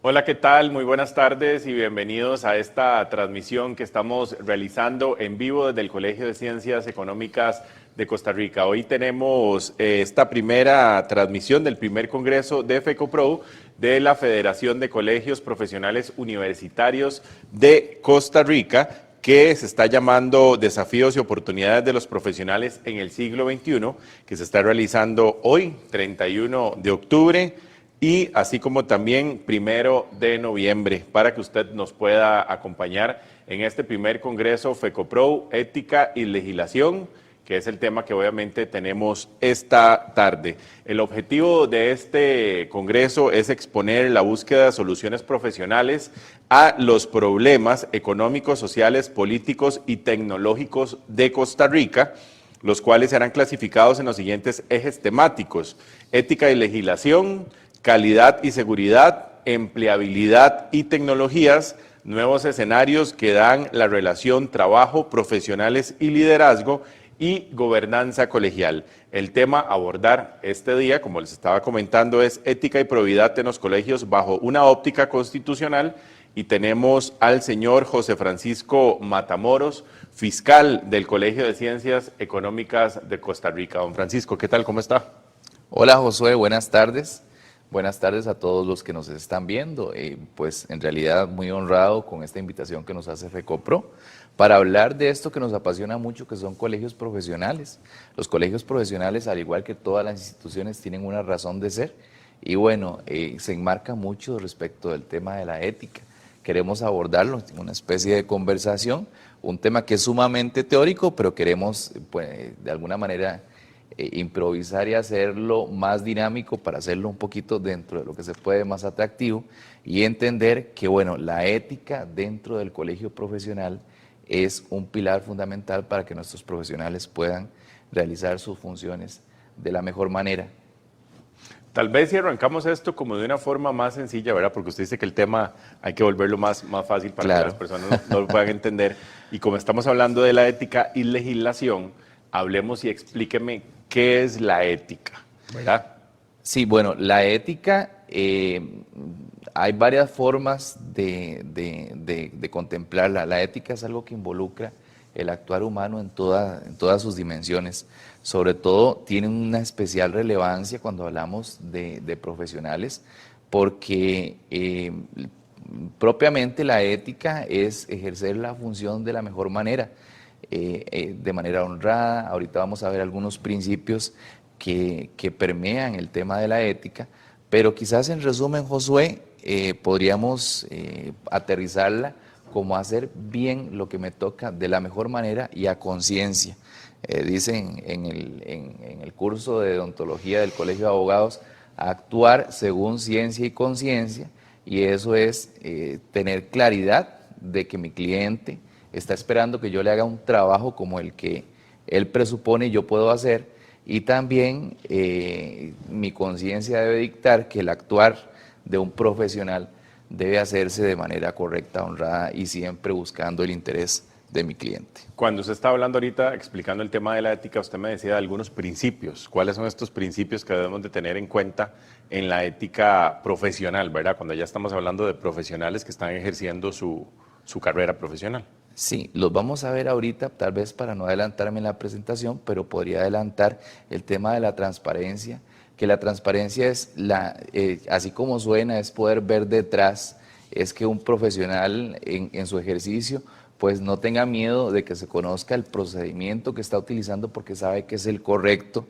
Hola, ¿qué tal? Muy buenas tardes y bienvenidos a esta transmisión que estamos realizando en vivo desde el Colegio de Ciencias Económicas de Costa Rica. Hoy tenemos esta primera transmisión del primer congreso de FECOPRO de la Federación de Colegios Profesionales Universitarios de Costa Rica, que se está llamando Desafíos y Oportunidades de los Profesionales en el Siglo XXI, que se está realizando hoy, 31 de octubre, y así como también 1 de noviembre, para que usted nos pueda acompañar en este primer congreso FECOPRO, Ética y Legislación, que es el tema que obviamente tenemos esta tarde. El objetivo de este congreso es exponer la búsqueda de soluciones profesionales a los problemas económicos, sociales, políticos y tecnológicos de Costa Rica, los cuales serán clasificados en los siguientes ejes temáticos: ética y legislación, calidad y seguridad, empleabilidad y tecnologías, nuevos escenarios que dan la relación trabajo, profesionales y liderazgo, y gobernanza colegial. El tema a abordar este día, como les estaba comentando, es ética y probidad en los colegios bajo una óptica constitucional, y tenemos al señor José Francisco Matamoros, fiscal del Colegio de Ciencias Económicas de Costa Rica. Don Francisco, ¿qué tal? ¿Cómo está? Hola Josué, buenas tardes. Buenas tardes a todos los que nos están viendo. Pues en realidad muy honrado con esta invitación que nos hace FECOPRO para hablar de esto que nos apasiona mucho, que son colegios profesionales. Los colegios profesionales, al igual que todas las instituciones, tienen una razón de ser y bueno, se enmarca mucho respecto del tema de la ética. Queremos abordarlo en una especie de conversación, un tema que es sumamente teórico, pero queremos pues, de alguna manera improvisar y hacerlo más dinámico para hacerlo un poquito dentro de lo que se puede más atractivo y entender que bueno, la ética dentro del colegio profesional es un pilar fundamental para que nuestros profesionales puedan realizar sus funciones de la mejor manera. Tal vez si arrancamos esto como de una forma más sencilla, ¿verdad? Porque usted dice que el tema hay que volverlo más fácil para que las Claro. personas no lo puedan entender. Y como estamos hablando de la ética y legislación, hablemos y explíqueme qué es la ética, ¿verdad? Sí, bueno, la ética, hay varias formas de contemplarla. La ética es algo que involucra el actuar humano en todas sus dimensiones. Sobre todo tiene una especial relevancia cuando hablamos de profesionales, porque propiamente la ética es ejercer la función de la mejor manera, de manera honrada. Ahorita vamos a ver algunos principios que permean el tema de la ética, pero quizás en resumen, Josué, podríamos aterrizarla como hacer bien lo que me toca de la mejor manera y a conciencia. Dicen en el curso de odontología del Colegio de Abogados, actuar según ciencia y conciencia, y eso es tener claridad de que mi cliente está esperando que yo le haga un trabajo como el que él presupone y yo puedo hacer, y también mi conciencia debe dictar que el actuar de un profesional debe hacerse de manera correcta, honrada y siempre buscando el interés de mi cliente. Cuando usted estaba hablando ahorita, explicando el tema de la ética, usted me decía de algunos principios. ¿Cuáles son estos principios que debemos de tener en cuenta en la ética profesional, ¿verdad? Cuando ya estamos hablando de profesionales que están ejerciendo su carrera profesional. Sí, los vamos a ver ahorita, tal vez para no adelantarme en la presentación, pero podría adelantar el tema de la transparencia, que la transparencia es, así como suena, es poder ver detrás, es que un profesional en su ejercicio pues no tenga miedo de que se conozca el procedimiento que está utilizando porque sabe que es el correcto,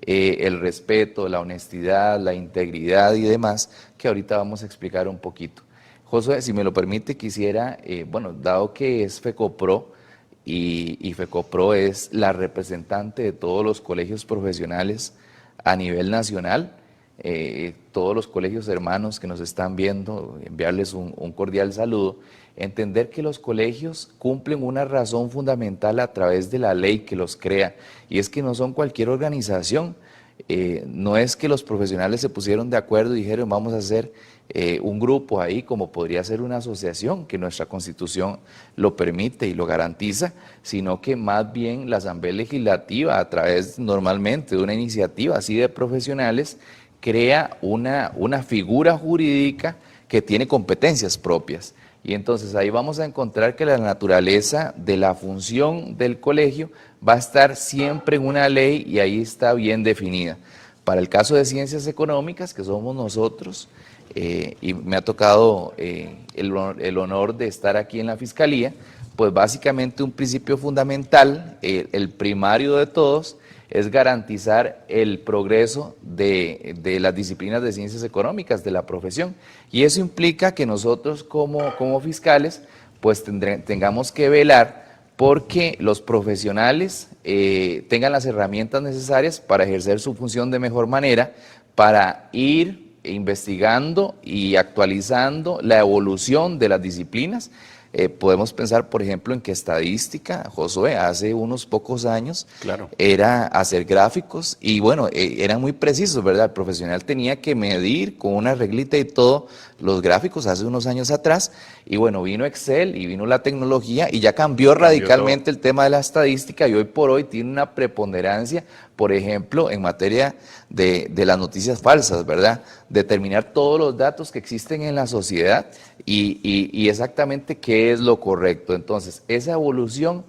el respeto, la honestidad, la integridad y demás, que ahorita vamos a explicar un poquito. Josué, si me lo permite, quisiera, bueno, dado que es FECOPRO y FECOPRO es la representante de todos los colegios profesionales a nivel nacional, todos los colegios hermanos que nos están viendo, enviarles un cordial saludo, entender que los colegios cumplen una razón fundamental a través de la ley que los crea, y es que no son cualquier organización. No es que los profesionales se pusieron de acuerdo y dijeron vamos a hacer un grupo ahí como podría ser una asociación, que nuestra Constitución lo permite y lo garantiza, sino que más bien la Asamblea Legislativa, a través normalmente de una iniciativa así de profesionales, crea una figura jurídica que tiene competencias propias. Y entonces ahí vamos a encontrar que la naturaleza de la función del colegio va a estar siempre en una ley y ahí está bien definida. Para el caso de ciencias económicas, que somos nosotros, y me ha tocado el honor de estar aquí en la Fiscalía, pues básicamente un principio fundamental, el primario de todos, es garantizar el progreso de las disciplinas de ciencias económicas, de la profesión. Y eso implica que nosotros como fiscales, pues tengamos que velar porque los profesionales tengan las herramientas necesarias para ejercer su función de mejor manera, para ir investigando y actualizando la evolución de las disciplinas. Podemos pensar, por ejemplo, en que estadística, Josué, hace unos pocos años, Claro. era hacer gráficos y bueno, eran muy precisos, ¿verdad? El profesional tenía que medir con una reglita y todo los gráficos hace unos años atrás y bueno, vino Excel y vino la tecnología y ya cambió radicalmente el tema de la estadística y hoy por hoy tiene una preponderancia, por ejemplo, en materia de las noticias falsas, ¿verdad? Determinar todos los datos que existen en la sociedad y exactamente qué es lo correcto. Entonces, esa evolución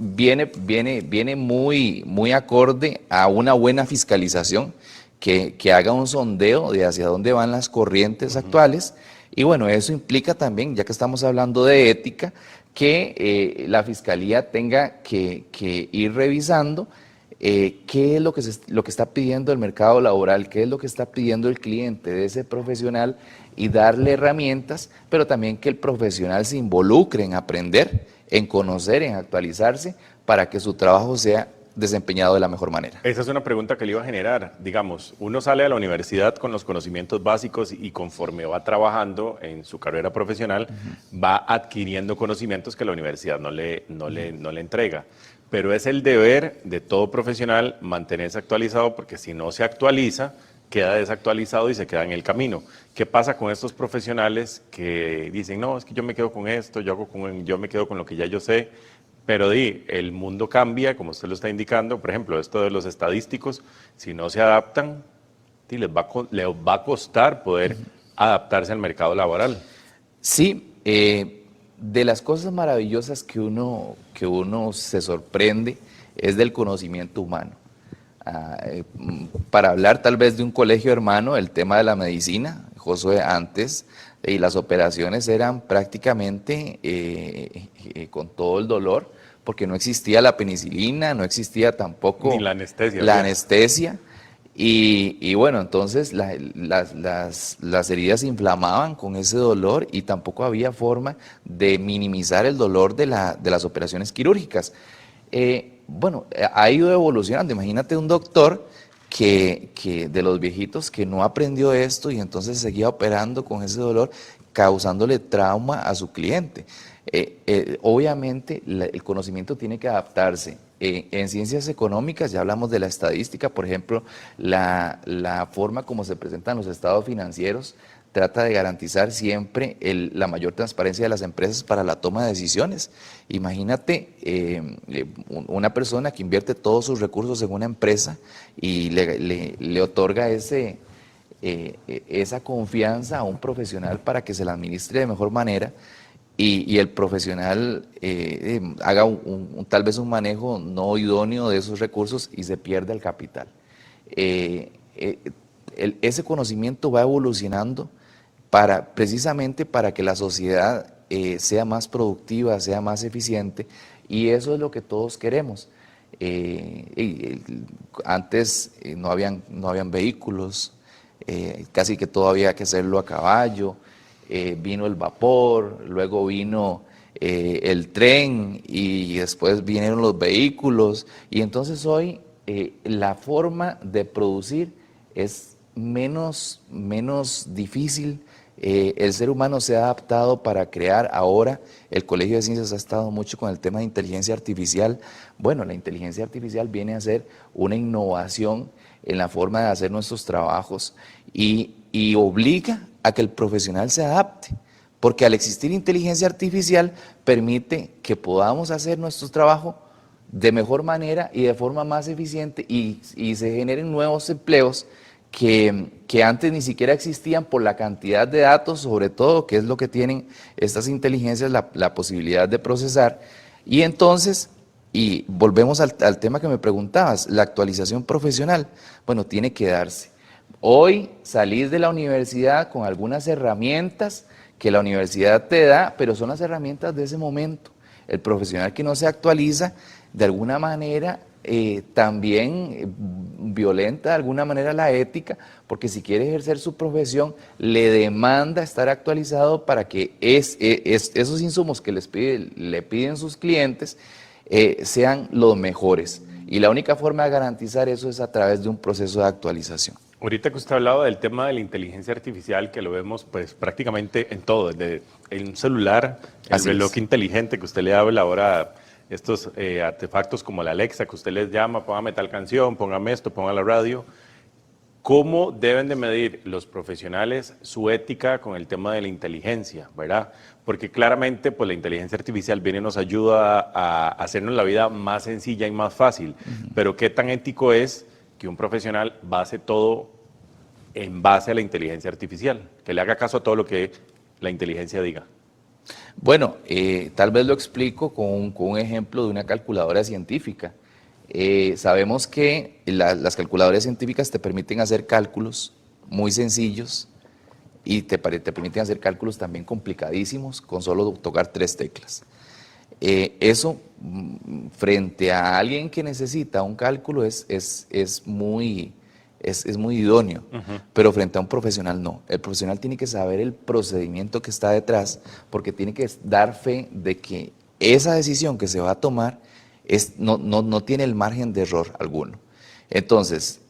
viene muy acorde a una buena fiscalización que haga un sondeo de hacia dónde van las corrientes actuales. Y bueno, eso implica también, ya que estamos hablando de ética, que la Fiscalía tenga que ir revisando qué es lo que está pidiendo el mercado laboral, qué es lo que está pidiendo el cliente de ese profesional y darle herramientas, pero también que el profesional se involucre en aprender, en conocer, en actualizarse, para que su trabajo sea desempeñado de la mejor manera. Esa es una pregunta que le iba a generar. Digamos, uno sale a la universidad con los conocimientos básicos y conforme va trabajando en su carrera profesional, va adquiriendo conocimientos que la universidad no le entrega. Pero es el deber de todo profesional mantenerse actualizado porque si no se actualiza, queda desactualizado y se queda en el camino. ¿Qué pasa con estos profesionales que dicen, no, es que yo me quedo con esto, yo me quedo con lo que ya yo sé? Pero el mundo cambia, como usted lo está indicando, por ejemplo, esto de los estadísticos, si no se adaptan, les va a costar poder adaptarse al mercado laboral. Sí, de las cosas maravillosas que uno se sorprende es del conocimiento humano. Para hablar tal vez de un colegio hermano, el tema de la medicina, Josué, antes y las operaciones eran prácticamente con todo el dolor, porque no existía la penicilina, no existía tampoco ni la anestesia. La anestesia. Y bueno, entonces las heridas se inflamaban con ese dolor y tampoco había forma de minimizar el dolor de las operaciones quirúrgicas. Bueno, ha ido evolucionando. Imagínate un doctor que de los viejitos que no aprendió esto y entonces seguía operando con ese dolor, causándole trauma a su cliente. Obviamente el conocimiento tiene que adaptarse. En ciencias económicas ya hablamos de la estadística, por ejemplo, la forma como se presentan los estados financieros trata de garantizar siempre la mayor transparencia de las empresas para la toma de decisiones. Imagínate una persona que invierte todos sus recursos en una empresa y le otorga esa confianza a un profesional para que se la administre de mejor manera y el profesional haga tal vez un manejo no idóneo de esos recursos y se pierde el capital. Ese conocimiento va evolucionando precisamente para que la sociedad sea más productiva, sea más eficiente, y eso es lo que todos queremos. Antes no habían vehículos, casi que todo había que hacerlo a caballo, vino el vapor, luego vino el tren y después vinieron los vehículos, y entonces hoy la forma de producir es menos difícil. El ser humano se ha adaptado para crear. Ahora el Colegio de Ciencias ha estado mucho con el tema de inteligencia artificial. Bueno, la inteligencia artificial viene a ser una innovación en la forma de hacer nuestros trabajos y obliga a que el profesional se adapte, porque al existir inteligencia artificial permite que podamos hacer nuestro trabajo de mejor manera y de forma más eficiente y se generen nuevos empleos que antes ni siquiera existían por la cantidad de datos, sobre todo, que es lo que tienen estas inteligencias, la posibilidad de procesar. Y entonces, y volvemos al tema que me preguntabas, la actualización profesional, bueno, tiene que darse. Hoy salir de la universidad con algunas herramientas que la universidad te da, pero son las herramientas de ese momento. El profesional que no se actualiza, de alguna manera, también violenta de alguna manera la ética, porque si quiere ejercer su profesión, le demanda estar actualizado para que esos insumos que le piden sus clientes sean los mejores. Y la única forma de garantizar eso es a través de un proceso de actualización. Ahorita que usted hablaba del tema de la inteligencia artificial, que lo vemos pues prácticamente en todo, desde un celular, el Así reloj es. inteligente que usted le habla ahora, estos artefactos como la Alexa que usted les llama, póngame tal canción, póngame esto, ponga la radio. ¿Cómo deben de medir los profesionales su ética con el tema de la inteligencia, verdad? Porque claramente pues, la inteligencia artificial viene y nos ayuda a hacernos la vida más sencilla y más fácil, pero ¿qué tan ético es que un profesional base todo en base a la inteligencia artificial? Que le haga caso a todo lo que la inteligencia diga. Bueno, tal vez lo explico con un ejemplo de una calculadora científica. Sabemos que las calculadoras científicas te permiten hacer cálculos muy sencillos y te permiten hacer cálculos también complicadísimos con solo tocar 3 teclas. Eso, frente a alguien que necesita un cálculo, es muy idóneo, pero frente a un profesional no. El profesional tiene que saber el procedimiento que está detrás, porque tiene que dar fe de que esa decisión que se va a tomar no tiene el margen de error alguno. Entonces,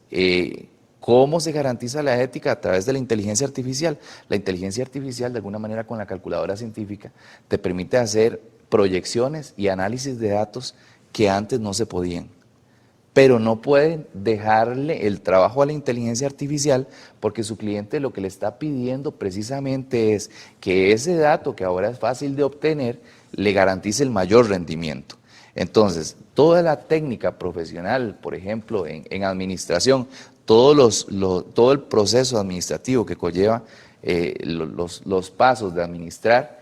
¿cómo se garantiza la ética? A través de la inteligencia artificial. La inteligencia artificial, de alguna manera, con la calculadora científica, te permite hacer proyecciones y análisis de datos que antes no se podían. Pero no pueden dejarle el trabajo a la inteligencia artificial, porque su cliente lo que le está pidiendo precisamente es que ese dato, que ahora es fácil de obtener, le garantice el mayor rendimiento. Entonces, toda la técnica profesional, por ejemplo, en administración, todo el proceso administrativo que conlleva los pasos de administrar,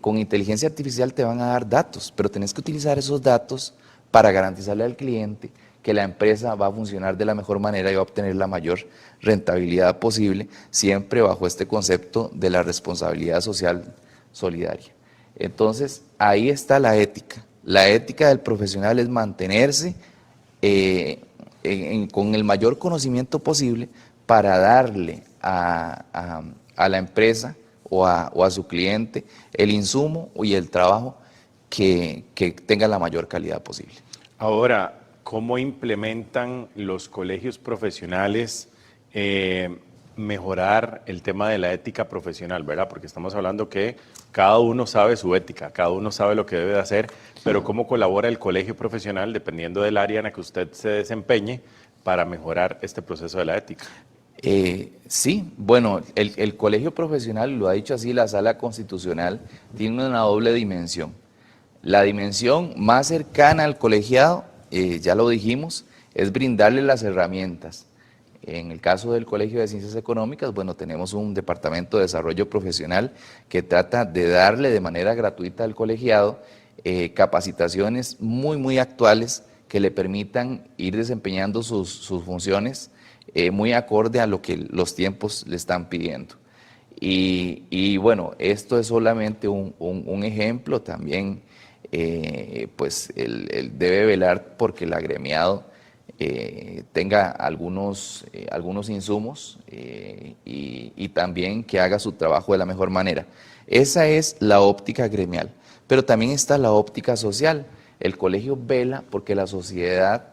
con inteligencia artificial te van a dar datos, pero tenés que utilizar esos datos para garantizarle al cliente que la empresa va a funcionar de la mejor manera y va a obtener la mayor rentabilidad posible, siempre bajo este concepto de la responsabilidad social solidaria. Entonces, ahí está la ética. La ética del profesional es mantenerse con el mayor conocimiento posible para darle a la empresa o a su cliente el insumo y el trabajo que tenga la mayor calidad posible. Ahora, ¿cómo implementan los colegios profesionales mejorar el tema de la ética profesional, verdad? Porque estamos hablando que cada uno sabe su ética, cada uno sabe lo que debe de hacer, pero ¿cómo colabora el colegio profesional, dependiendo del área en la que usted se desempeñe, para mejorar este proceso de la ética? Sí, bueno, el colegio profesional, lo ha dicho así la Sala Constitucional, tiene una doble dimensión. La dimensión más cercana al colegiado, ya lo dijimos, es brindarle las herramientas. En el caso del Colegio de Ciencias Económicas, bueno, tenemos un departamento de desarrollo profesional que trata de darle de manera gratuita al colegiado capacitaciones muy actuales que le permitan ir desempeñando sus funciones muy acorde a lo que los tiempos le están pidiendo. Y bueno, esto es solamente un ejemplo. También pues él debe velar porque el agremiado tenga algunos insumos y también que haga su trabajo de la mejor manera. Esa es la óptica gremial, pero también está la óptica social. El colegio vela porque la sociedad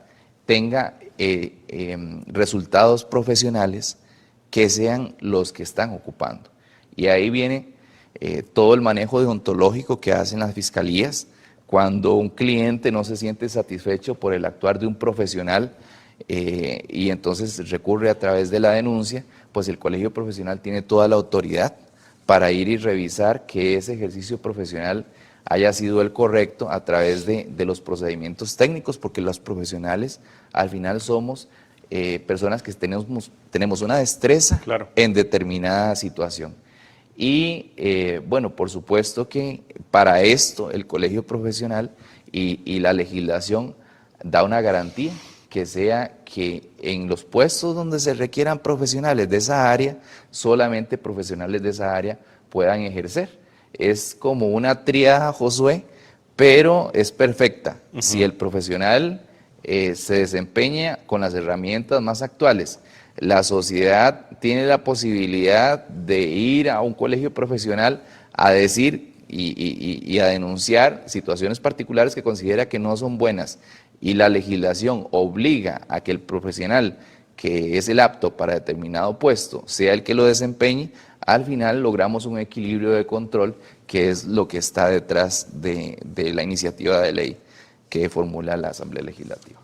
tenga resultados profesionales que sean los que están ocupando. Y ahí viene todo el manejo deontológico que hacen las fiscalías. Cuando un cliente no se siente satisfecho por el actuar de un profesional y entonces recurre a través de la denuncia, pues el colegio profesional tiene toda la autoridad para ir y revisar que ese ejercicio profesional haya sido el correcto a través de los procedimientos técnicos, porque los profesionales al final somos personas que tenemos una destreza Claro. en determinada situación. Y bueno, por supuesto que para esto el colegio profesional y la legislación da una garantía, que sea que en los puestos donde se requieran profesionales de esa área, solamente profesionales de esa área puedan ejercer. Es como una tríada, Josué, pero es perfecta. Si el profesional se desempeña con las herramientas más actuales, la sociedad tiene la posibilidad de ir a un colegio profesional a decir y a denunciar situaciones particulares que considera que no son buenas, y la legislación obliga a que el profesional que es el apto para determinado puesto sea el que lo desempeñe, al final logramos un equilibrio de control, que es lo que está detrás de la iniciativa de ley que formula la Asamblea Legislativa.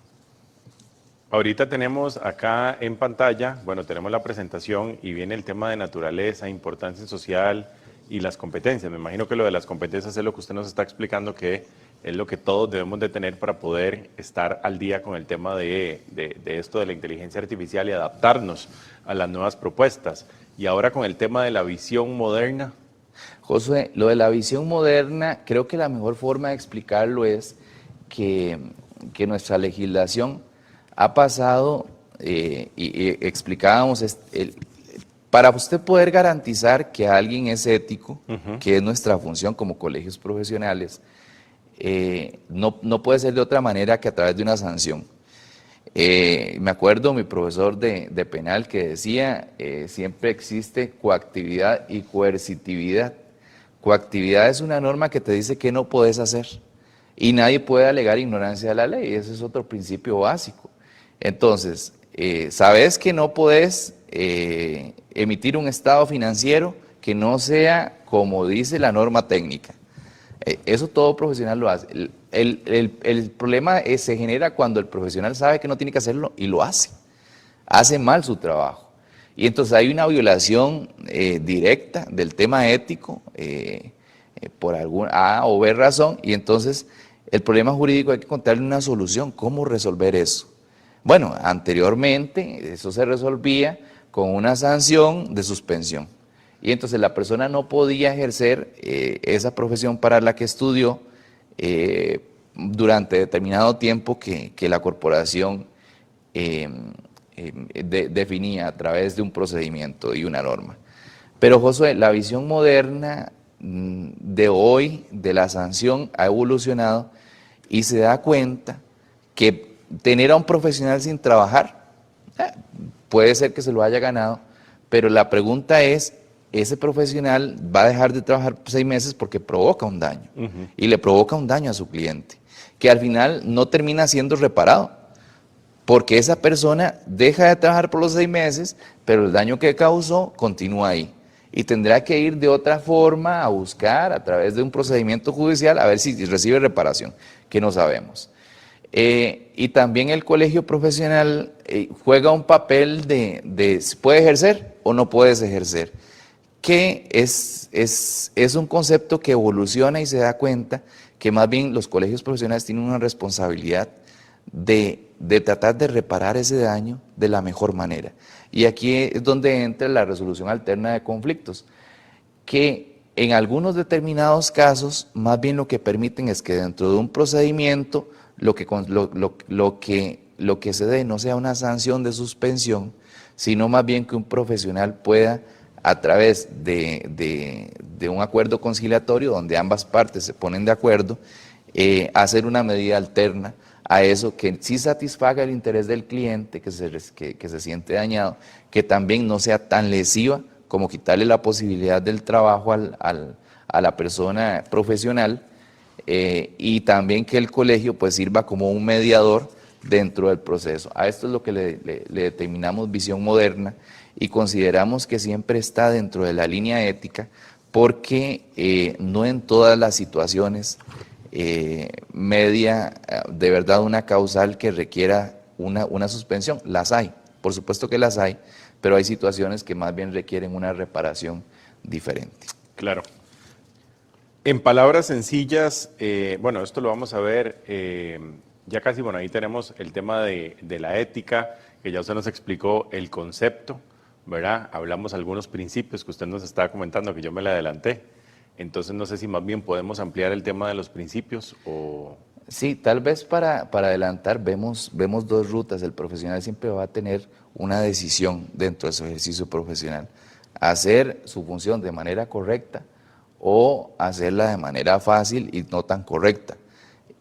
Ahorita tenemos acá en pantalla, bueno, tenemos la presentación y viene el tema de naturaleza, importancia social y las competencias. Me imagino que lo de las competencias es lo que usted nos está explicando, que es lo que todos debemos de tener para poder estar al día con el tema de esto de la inteligencia artificial y adaptarnos a las nuevas propuestas. Y ahora con el tema de la visión moderna. Josué, lo de la visión moderna, creo que la mejor forma de explicarlo es que nuestra legislación ha pasado, y explicábamos, para usted poder garantizar que alguien es ético, que es nuestra función como colegios profesionales, no puede ser de otra manera que a través de una sanción. Me acuerdo mi profesor de penal que decía, siempre existe coactividad y coercitividad. Coactividad es una norma que te dice que no puedes hacer y nadie puede alegar ignorancia de la ley, ese es otro principio básico. Entonces, sabes que no puedes emitir un estado financiero que no sea como dice la norma técnica. Eso todo profesional lo hace. El problema se genera cuando el profesional sabe que no tiene que hacerlo y lo hace mal su trabajo. Y entonces hay una violación directa del tema ético por alguna A o B razón, y entonces el problema jurídico hay que encontrarle una solución. ¿Cómo resolver eso? Bueno, anteriormente eso se resolvía con una sanción de suspensión. Y entonces la persona no podía ejercer esa profesión para la que estudió durante determinado tiempo que la corporación definía a través de un procedimiento y una norma. Pero Josué, la visión moderna de hoy de la sanción ha evolucionado y se da cuenta que tener a un profesional sin trabajar puede ser que se lo haya ganado, pero la pregunta es, ese profesional va a dejar de trabajar 6 meses porque provoca un daño, y le provoca un daño a su cliente, que al final no termina siendo reparado, porque esa persona deja de trabajar por los 6 meses, pero el daño que causó continúa ahí, y tendrá que ir de otra forma a buscar a través de un procedimiento judicial a ver si recibe reparación, que no sabemos. Y también el colegio profesional juega un papel de ¿puede ejercer o no puedes ejercer? Que es un concepto que evoluciona y se da cuenta que más bien los colegios profesionales tienen una responsabilidad de tratar de reparar ese daño de la mejor manera. Y aquí es donde entra la resolución alterna de conflictos, que en algunos determinados casos más bien lo que permiten es que dentro de un procedimiento lo que se dé no sea una sanción de suspensión, sino más bien que un profesional pueda, a través de un acuerdo conciliatorio donde ambas partes se ponen de acuerdo, hacer una medida alterna a eso que sí satisfaga el interés del cliente que se siente dañado, que también no sea tan lesiva como quitarle la posibilidad del trabajo a la persona profesional, y también que el colegio pues sirva como un mediador dentro del proceso. A esto es lo que le determinamos visión moderna, y consideramos que siempre está dentro de la línea ética, porque no en todas las situaciones media de verdad una causal que requiera una suspensión. Las hay, por supuesto que las hay, pero hay situaciones que más bien requieren una reparación diferente. Claro. En palabras sencillas, bueno, esto lo vamos a ver ya casi, bueno, ahí tenemos el tema de la ética que ya usted nos explicó el concepto, ¿verdad? Hablamos algunos principios que usted nos estaba comentando, que yo me le adelanté. Entonces, no sé si más bien podemos ampliar el tema de los principios o... Sí, tal vez para adelantar, vemos dos rutas. El profesional siempre va a tener una decisión dentro de su ejercicio profesional. Hacer su función de manera correcta o hacerla de manera fácil y no tan correcta.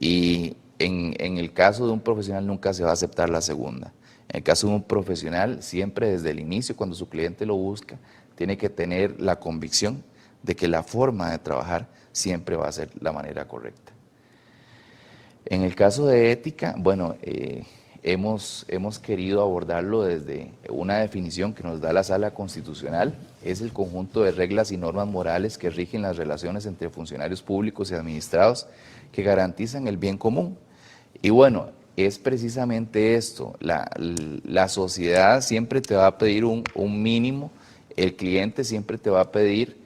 Y en el caso de un profesional nunca se va a aceptar la segunda. En el caso de un profesional, siempre desde el inicio, cuando su cliente lo busca, tiene que tener la convicción de que la forma de trabajar siempre va a ser la manera correcta. En el caso de ética, bueno, hemos querido abordarlo desde una definición que nos da la Sala Constitucional. Es el conjunto de reglas y normas morales que rigen las relaciones entre funcionarios públicos y administrados que garantizan el bien común. Y bueno, es precisamente esto, la sociedad siempre te va a pedir un mínimo, el cliente siempre te va a pedir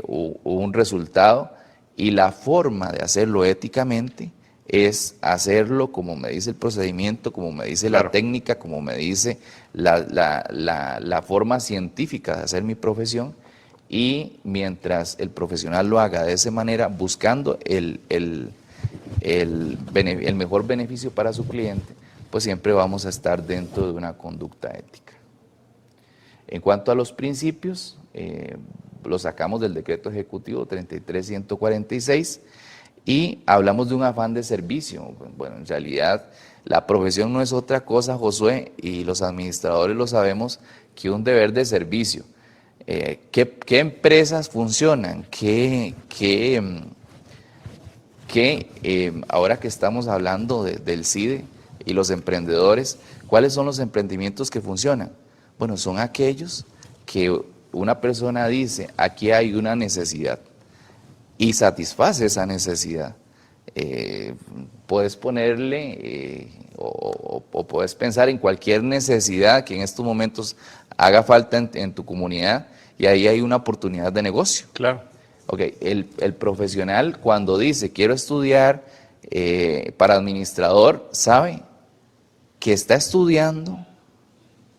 un resultado, y la forma de hacerlo éticamente es hacerlo como me dice el procedimiento, como me dice Claro. la técnica, como me dice la forma científica de hacer mi profesión, y mientras el profesional lo haga de esa manera, buscando el mejor beneficio para su cliente, pues siempre vamos a estar dentro de una conducta ética. En cuanto a los principios, lo sacamos del decreto ejecutivo 33146 y hablamos de un afán de servicio. Bueno, en realidad la profesión no es otra cosa, Josué, y los administradores lo sabemos, que un deber de servicio. ¿Qué empresas funcionan? Ahora que estamos hablando del CIDE y los emprendedores, ¿cuáles son los emprendimientos que funcionan? Bueno, son aquellos que una persona dice, aquí hay una necesidad, y satisface esa necesidad. Puedes ponerle o puedes pensar en cualquier necesidad que en estos momentos haga falta en tu comunidad, y ahí hay una oportunidad de negocio. Claro. Ok, el profesional cuando dice quiero estudiar para administrador, sabe que está estudiando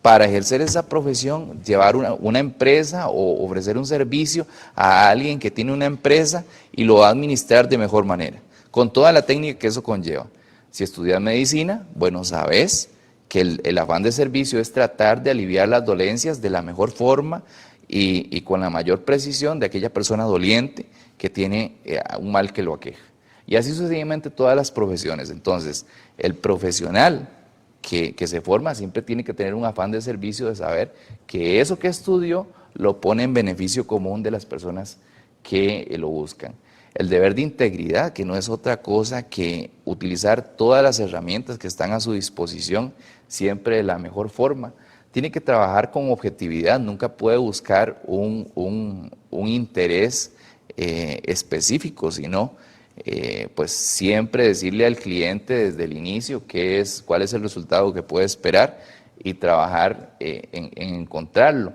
para ejercer esa profesión, llevar una empresa o ofrecer un servicio a alguien que tiene una empresa y lo va a administrar de mejor manera, con toda la técnica que eso conlleva. Si estudias medicina, bueno, sabes que el afán de servicio es tratar de aliviar las dolencias de la mejor forma y con la mayor precisión de aquella persona doliente que tiene un mal que lo aqueja. Y así sucesivamente todas las profesiones. Entonces, el profesional que se forma siempre tiene que tener un afán de servicio, de saber que eso que estudió lo pone en beneficio común de las personas que lo buscan. El deber de integridad, que no es otra cosa que utilizar todas las herramientas que están a su disposición siempre de la mejor forma. Tiene que trabajar con objetividad, nunca puede buscar un interés específico, sino pues siempre decirle al cliente desde el inicio cuál es el resultado que puede esperar y trabajar en encontrarlo.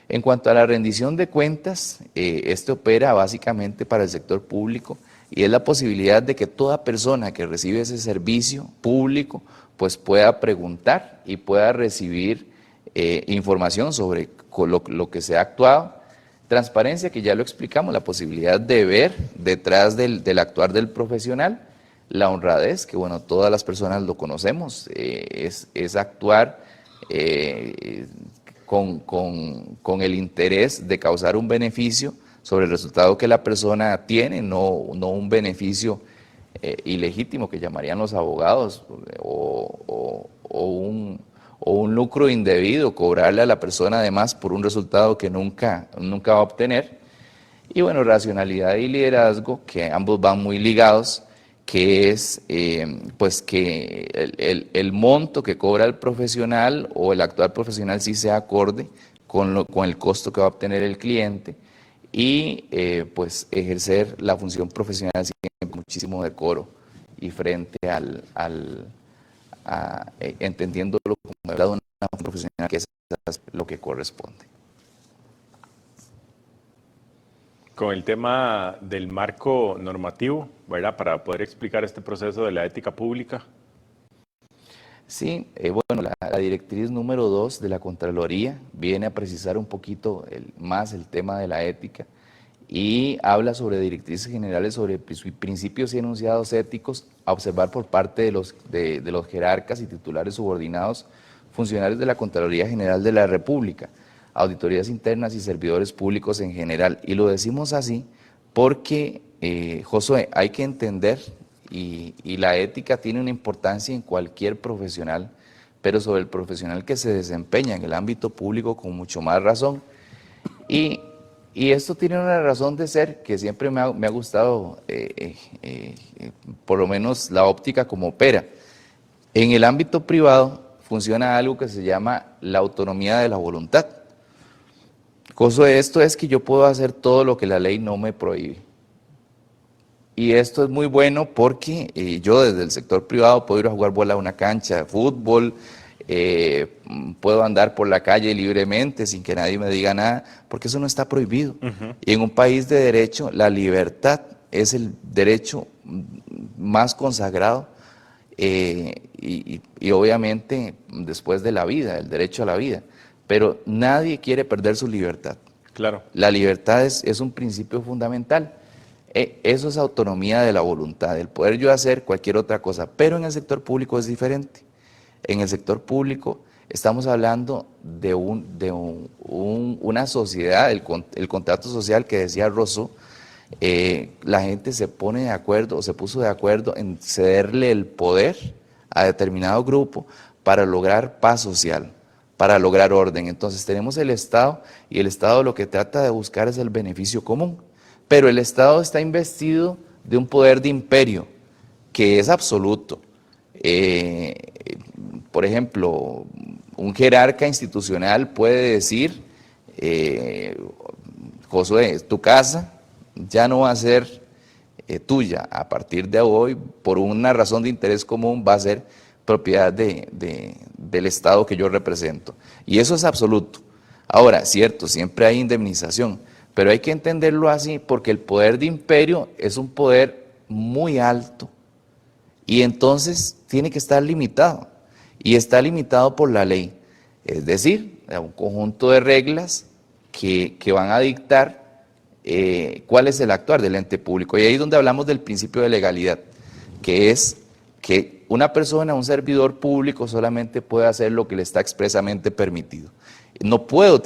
En cuanto a la rendición de cuentas, este opera básicamente para el sector público y es la posibilidad de que toda persona que recibe ese servicio público pues pueda preguntar y pueda recibir información sobre lo que se ha actuado. Transparencia, que ya lo explicamos, la posibilidad de ver detrás del actuar del profesional. La honradez, que bueno, todas las personas lo conocemos, es actuar con el interés de causar un beneficio sobre el resultado que la persona tiene, no un beneficio ilegítimo que llamarían los abogados, o un lucro indebido, cobrarle a la persona además por un resultado que nunca va a obtener. Y bueno, racionalidad y liderazgo, que ambos van muy ligados, que es pues que el monto que cobra el profesional o el actual profesional sí sea acorde con el costo que va a obtener el cliente, y pues ejercer la función profesional siempre con muchísimo decoro y frente entendiéndolo como una profesional, que es lo que corresponde. Con el tema del marco normativo, ¿verdad? Para poder explicar este proceso de la ética pública. Sí, bueno, la directriz número 2 de la Contraloría viene a precisar un poquito más el tema de la ética y habla sobre directrices generales sobre principios y enunciados éticos a observar por parte de los jerarcas y titulares subordinados, funcionarios de la Contraloría General de la República, auditorías internas y servidores públicos en general. Y lo decimos así porque, Josué, hay que entender, y la ética tiene una importancia en cualquier profesional, pero sobre el profesional que se desempeña en el ámbito público con mucho más razón. Y, y esto tiene una razón de ser que siempre me ha gustado, por lo menos la óptica como opera. En el ámbito privado funciona algo que se llama la autonomía de la voluntad. Cosa de esto es que yo puedo hacer todo lo que la ley no me prohíbe. Y esto es muy bueno porque yo desde el sector privado puedo ir a jugar bola a una cancha de fútbol, puedo andar por la calle libremente sin que nadie me diga nada, porque eso no está prohibido. Y en un país de derecho, la libertad es el derecho más consagrado y obviamente después de la vida, el derecho a la vida. Pero nadie quiere perder su libertad. Claro. La libertad es un principio fundamental. Eso es autonomía de la voluntad, el poder yo hacer cualquier otra cosa, pero en el sector público es diferente. En el sector público estamos hablando de una sociedad, el contrato social que decía Rousseau, la gente se pone de acuerdo o se puso de acuerdo en cederle el poder a determinado grupo para lograr paz social, para lograr orden. Entonces tenemos el Estado y el Estado lo que trata de buscar es el beneficio común. Pero el Estado está investido de un poder de imperio que es absoluto. Por ejemplo, un jerarca institucional puede decir, Josué, tu casa ya no va a ser tuya. A partir de hoy, por una razón de interés común, va a ser propiedad del Estado que yo represento. Y eso es absoluto. Ahora, cierto, siempre hay indemnización, pero hay que entenderlo así porque el poder de imperio es un poder muy alto y entonces tiene que estar limitado y está limitado por la ley, es decir, un conjunto de reglas que van a dictar cuál es el actuar del ente público. Y ahí es donde hablamos del principio de legalidad, que es que una persona, un servidor público solamente puede hacer lo que le está expresamente permitido. No puedo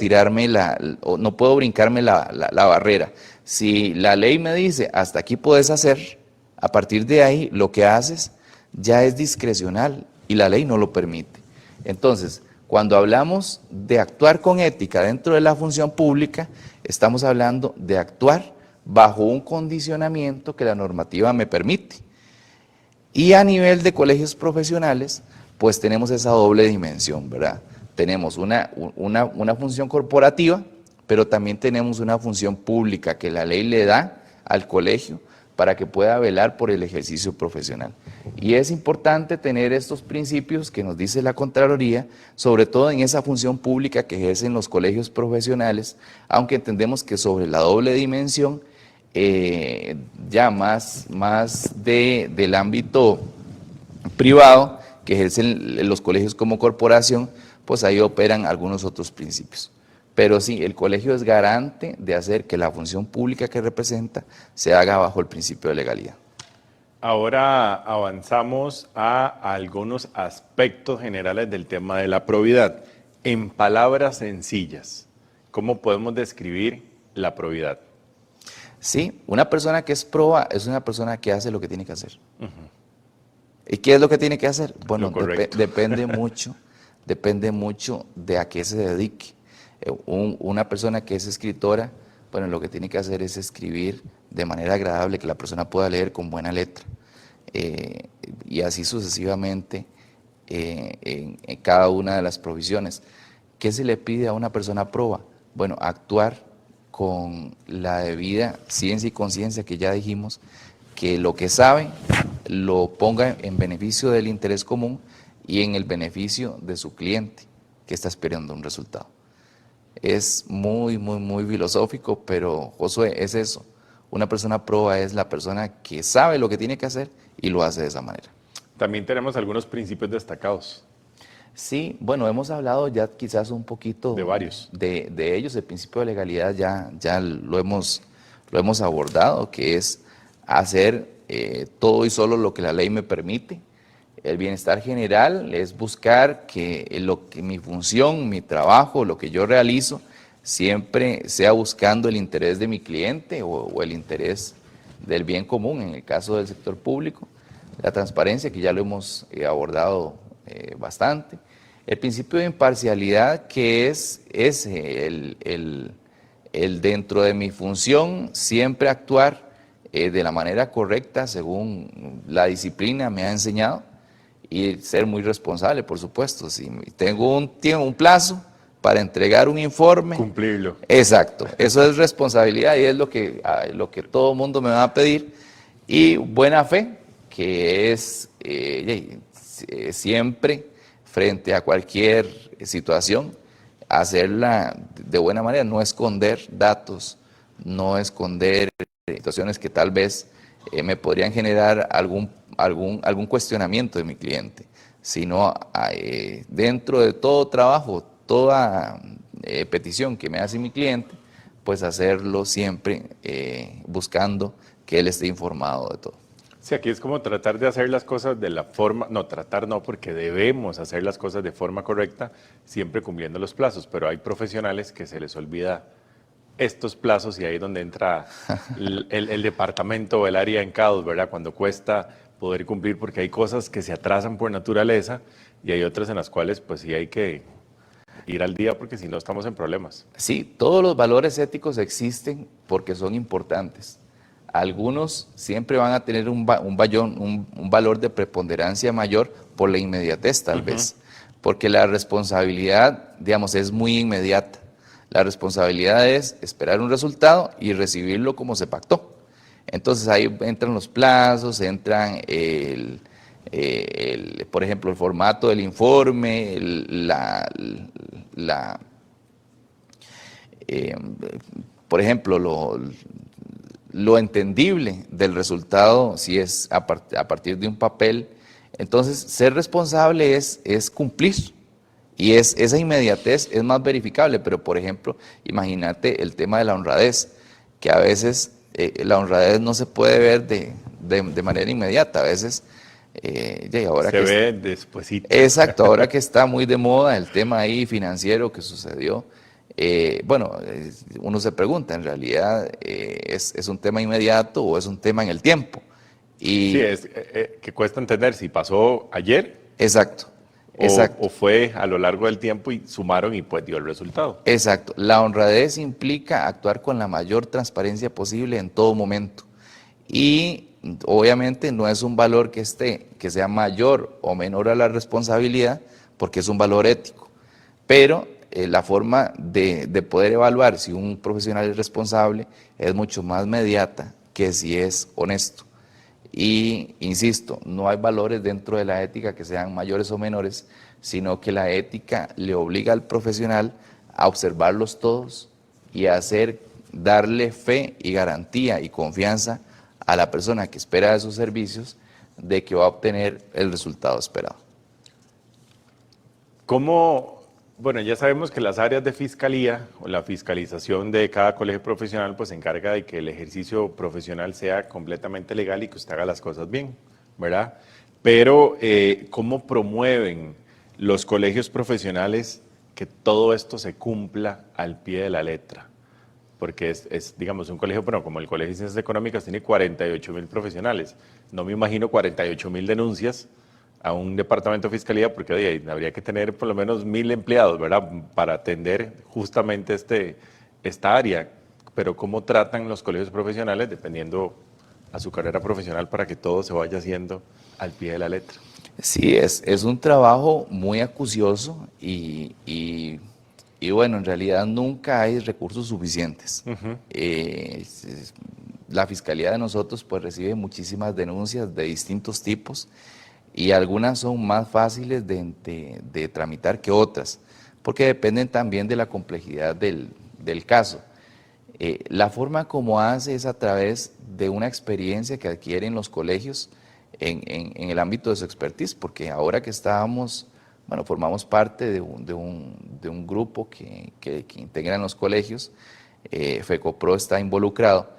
no puedo brincarme la barrera. Si la ley me dice, hasta aquí puedes hacer, a partir de ahí lo que haces ya es discrecional y la ley no lo permite. Entonces, cuando hablamos de actuar con ética dentro de la función pública, estamos hablando de actuar bajo un condicionamiento que la normativa me permite. Y a nivel de colegios profesionales, pues tenemos esa doble dimensión, ¿verdad? Tenemos una función corporativa, pero también tenemos una función pública que la ley le da al colegio para que pueda velar por el ejercicio profesional. Y es importante tener estos principios que nos dice la Contraloría, sobre todo en esa función pública que ejercen los colegios profesionales, aunque entendemos que sobre la doble dimensión, ya más del ámbito privado que ejercen los colegios como corporación, pues ahí operan algunos otros principios. Pero sí, el colegio es garante de hacer que la función pública que representa se haga bajo el principio de legalidad. Ahora avanzamos a algunos aspectos generales del tema de la probidad. En palabras sencillas, ¿cómo podemos describir la probidad? Sí, una persona que es proba es una persona que hace lo que tiene que hacer. ¿Y qué es lo que tiene que hacer? Bueno, depende mucho de a qué se dedique. Una persona que es escritora, bueno, lo que tiene que hacer es escribir de manera agradable, que la persona pueda leer con buena letra. Y así sucesivamente en cada una de las provisiones. ¿Qué se le pide a una persona proba? Bueno, actuar con la debida ciencia y conciencia que ya dijimos, que lo que sabe lo ponga en beneficio del interés común y en el beneficio de su cliente que está esperando un resultado. Es muy filosófico, pero Josué, es eso. Una persona proba es la persona que sabe lo que tiene que hacer y lo hace de esa manera. También tenemos algunos principios destacados. Sí, bueno, hemos hablado ya quizás un poquito De varios. de ellos. El principio de legalidad ya lo hemos abordado, que es hacer todo y solo lo que la ley me permite. El bienestar general es buscar que lo que mi función, mi trabajo, lo que yo realizo, siempre sea buscando el interés de mi cliente o el interés del bien común, en el caso del sector público. La transparencia, que ya lo hemos abordado bastante. El principio de imparcialidad, que es el dentro de mi función siempre actuar de la manera correcta según la disciplina me ha enseñado y ser muy responsable, por supuesto. Si tengo un plazo para entregar un informe, Cumplirlo. exacto, eso es responsabilidad y es lo que todo mundo me va a pedir. Y buena fe, que es siempre frente a cualquier situación, hacerla de buena manera, no esconder datos, no esconder situaciones que tal vez me podrían generar algún cuestionamiento de mi cliente, sino dentro de todo trabajo, toda petición que me hace mi cliente, pues hacerlo siempre buscando que él esté informado de todo. Sí, aquí es como tratar de hacer las cosas de la forma, no, tratar no, porque debemos hacer las cosas de forma correcta, siempre cumpliendo los plazos, pero hay profesionales que se les olvida estos plazos y ahí es donde entra el departamento o el área en caos, ¿verdad? Cuando cuesta poder cumplir porque hay cosas que se atrasan por naturaleza y hay otras en las cuales pues sí hay que ir al día porque si no estamos en problemas. Sí, todos los valores éticos existen porque son importantes. Algunos siempre van a tener un valor de preponderancia mayor por la inmediatez, tal vez, porque la responsabilidad, digamos, es muy inmediata. La responsabilidad es esperar un resultado y recibirlo como se pactó. Entonces ahí entran los plazos, entran por ejemplo, el formato del informe, eh, por ejemplo, lo entendible del resultado, si es a partir de un papel. Entonces, ser responsable es cumplir. Y esa inmediatez es más verificable, pero por ejemplo, imagínate el tema de la honradez, que a veces la honradez no se puede ver de manera inmediata, a veces, y ahora Se que ve despuesito. exacto, ahora que está muy de moda el tema ahí financiero que sucedió, uno se pregunta, ¿en realidad es un tema inmediato o es un tema en el tiempo? Sí, Y es que cuesta entender si pasó ayer exacto, o exacto. fue a lo largo del tiempo y sumaron y pues dio el resultado. Exacto. La honradez implica actuar con la mayor transparencia posible en todo momento. Y obviamente no es un valor que sea mayor o menor a la responsabilidad, porque es un valor ético. Pero la forma de poder evaluar si un profesional es responsable es mucho más mediata que si es honesto. Y insisto, no hay valores dentro de la ética que sean mayores o menores, sino que la ética le obliga al profesional a observarlos todos y a darle fe y garantía y confianza a la persona que espera de sus servicios de que va a obtener el resultado esperado. ¿Cómo? Bueno, ya sabemos que las áreas de fiscalía o la fiscalización de cada colegio profesional pues se encarga de que el ejercicio profesional sea completamente legal y que usted haga las cosas bien, ¿verdad? Pero ¿cómo promueven los colegios profesionales que todo esto se cumpla al pie de la letra? Porque digamos, un colegio, bueno, como el Colegio de Ciencias Económicas tiene 48.000 profesionales. No me imagino 48.000 denuncias a un departamento de fiscalía, porque oye, habría que tener por lo menos 1.000 empleados, ¿verdad?, para atender justamente esta área. Pero ¿cómo tratan los colegios profesionales dependiendo a su carrera profesional para que todo se vaya haciendo al pie de la letra? Sí, es un trabajo muy acucioso y bueno, en realidad nunca hay recursos suficientes. La fiscalía de nosotros pues recibe muchísimas denuncias de distintos tipos y algunas son más fáciles de tramitar que otras, porque dependen también de la complejidad del caso. La forma como hace es a través de una experiencia que adquieren los colegios en el ámbito de su expertise, porque ahora que estábamos Bueno, formamos parte de un grupo que integran los colegios, FECOPRO está involucrado,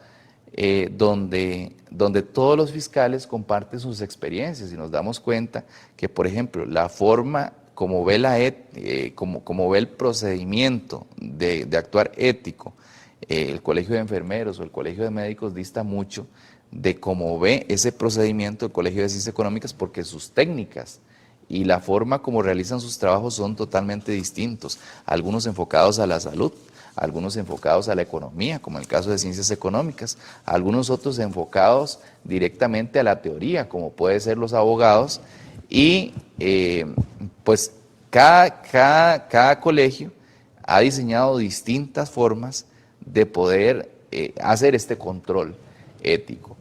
donde todos los fiscales comparten sus experiencias y nos damos cuenta que, por ejemplo, la forma como ve, como ve el procedimiento de actuar ético, el Colegio de Enfermeros o el Colegio de Médicos dista mucho de cómo ve ese procedimiento el Colegio de Ciencias Económicas, porque sus técnicas y la forma como realizan sus trabajos son totalmente distintos, algunos enfocados a la salud, algunos enfocados a la economía, como en el caso de Ciencias Económicas, algunos otros enfocados directamente a la teoría, como puede ser los abogados, y pues cada colegio ha diseñado distintas formas de poder hacer este control ético.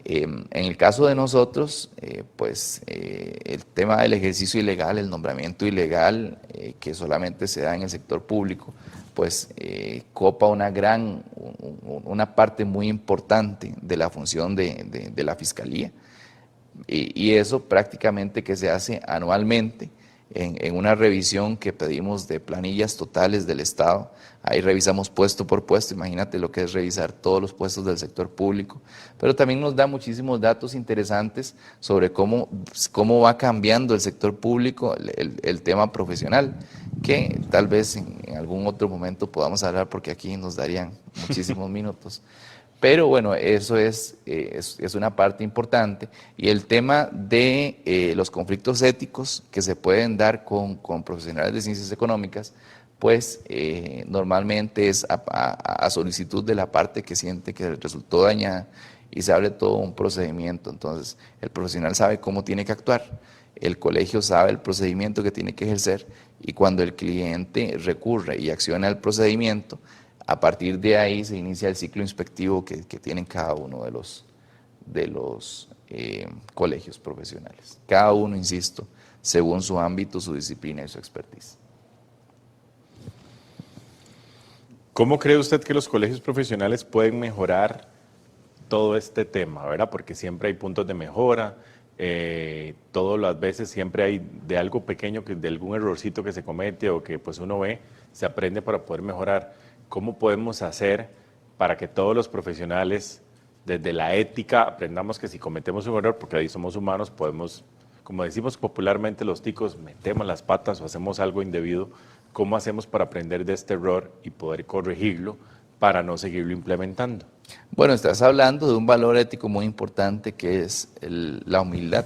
En el caso de nosotros, el tema del ejercicio ilegal, el nombramiento ilegal, que solamente se da en el sector público, pues copa una parte muy importante de la función de la Fiscalía. Y eso prácticamente que se hace anualmente en una revisión que pedimos de planillas totales del Estado. Ahí revisamos puesto por puesto, imagínate lo que es revisar todos los puestos del sector público, pero también nos da muchísimos datos interesantes sobre cómo va cambiando el sector público, el tema profesional, que tal vez en algún otro momento podamos hablar porque aquí nos darían muchísimos minutos. Pero bueno, eso es una parte importante. Y el tema de los conflictos éticos que se pueden dar con profesionales de ciencias económicas, pues normalmente es a solicitud de la parte que siente que resultó dañada y se abre todo un procedimiento. Entonces, el profesional sabe cómo tiene que actuar, el colegio sabe el procedimiento que tiene que ejercer, y cuando el cliente recurre y acciona el procedimiento, a partir de ahí se inicia el ciclo inspectivo que tienen cada uno de los colegios profesionales. Cada uno, insisto, según su ámbito, su disciplina y su expertise. ¿Cómo cree usted que los colegios profesionales pueden mejorar todo este tema, verdad? Porque siempre hay puntos de mejora, todas las veces siempre hay de algo pequeño, de algún errorcito que se comete o que pues uno ve, se aprende para poder mejorar. ¿Cómo podemos hacer para que todos los profesionales, desde la ética, aprendamos que si cometemos un error, porque ahí somos humanos, podemos, como decimos popularmente los ticos, metemos las patas o hacemos algo indebido? ¿Cómo hacemos para aprender de este error y poder corregirlo para no seguirlo implementando? Bueno, estás hablando de un valor ético muy importante que es la humildad.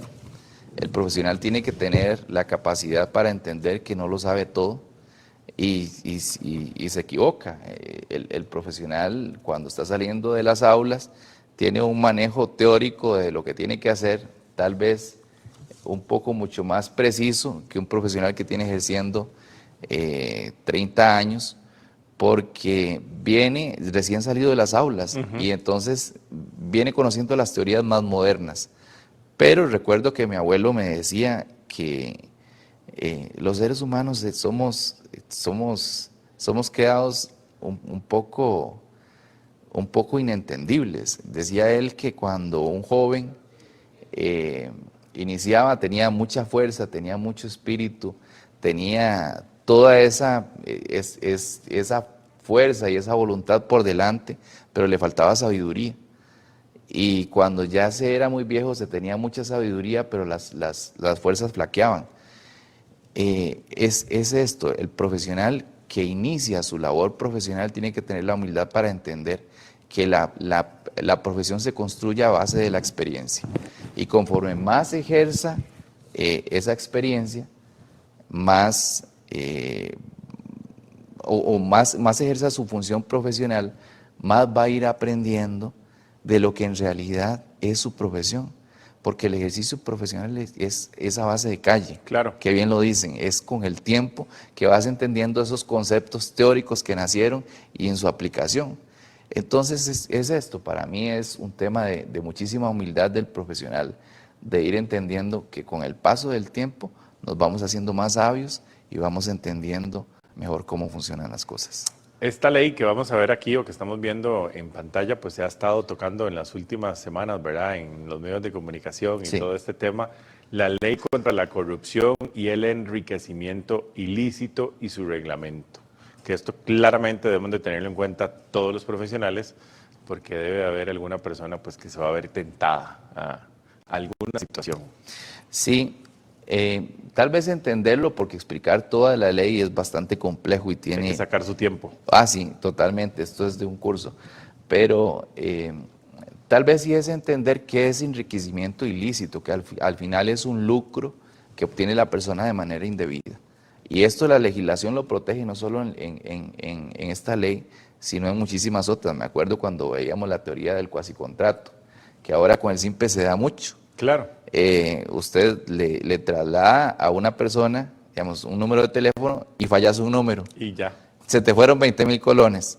El profesional tiene que tener la capacidad para entender que no lo sabe todo y se equivoca. El profesional, cuando está saliendo de las aulas, tiene un manejo teórico de lo que tiene que hacer, tal vez un poco mucho más preciso que un profesional que tiene ejerciendo 30 años, porque viene recién salido de las aulas y entonces viene conociendo las teorías más modernas. Pero recuerdo que mi abuelo me decía que los seres humanos somos creados un poco inentendibles. Decía él que cuando un joven iniciaba, tenía mucha fuerza, tenía mucho espíritu, tenía toda esa fuerza y esa voluntad por delante, pero le faltaba sabiduría. Y cuando ya se era muy viejo, se tenía mucha sabiduría, pero las fuerzas flaqueaban. Es esto, el profesional que inicia su labor profesional tiene que tener la humildad para entender que la profesión se construye a base de la experiencia. Y conforme más ejerza esa experiencia, más ejerza su función profesional, más va a ir aprendiendo de lo que en realidad es su profesión. Porque el ejercicio profesional es a base de calle, claro, que bien lo dicen, es con el tiempo que vas entendiendo esos conceptos teóricos que nacieron y en su aplicación. Entonces es esto, para mí es un tema de muchísima humildad del profesional, de ir entendiendo que con el paso del tiempo nos vamos haciendo más sabios y vamos entendiendo mejor cómo funcionan las cosas. Esta ley que vamos a ver aquí o que estamos viendo en pantalla, pues se ha estado tocando en las últimas semanas, ¿verdad? En los medios de comunicación y Sí. todo este tema. La ley contra la corrupción y el enriquecimiento ilícito y su reglamento. Que esto claramente debemos de tenerlo en cuenta todos los profesionales, porque debe haber alguna persona pues que se va a ver tentada a alguna situación. Sí, tal vez entenderlo porque explicar toda la ley es bastante complejo y Hay tiene... que sacar su tiempo. Ah, sí, totalmente, esto es de un curso, pero tal vez sí es entender qué es enriquecimiento ilícito, que al final es un lucro que obtiene la persona de manera indebida. Y esto la legislación lo protege no solo en esta ley, sino en muchísimas otras. Me acuerdo cuando veíamos la teoría del cuasicontrato, que ahora con el SIMPE se da mucho. Claro. Usted le traslada a una persona, digamos, un número de teléfono y fallas un número. Y ya. Se te fueron 20.000 colones.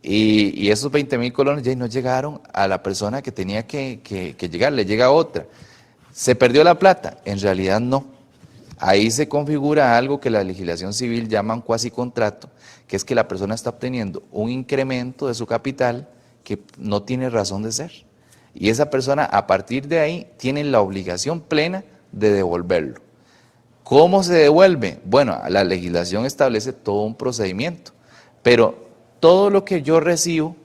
Y esos 20.000 colones ya no llegaron a la persona que tenía que llegar, le llega otra. ¿Se perdió la plata? En realidad no. Ahí se configura algo que la legislación civil llama un cuasicontrato, que es que la persona está obteniendo un incremento de su capital que no tiene razón de ser. Y esa persona a partir de ahí tiene la obligación plena de devolverlo. ¿Cómo se devuelve? Bueno, la legislación establece todo un procedimiento, pero todo lo que yo recibo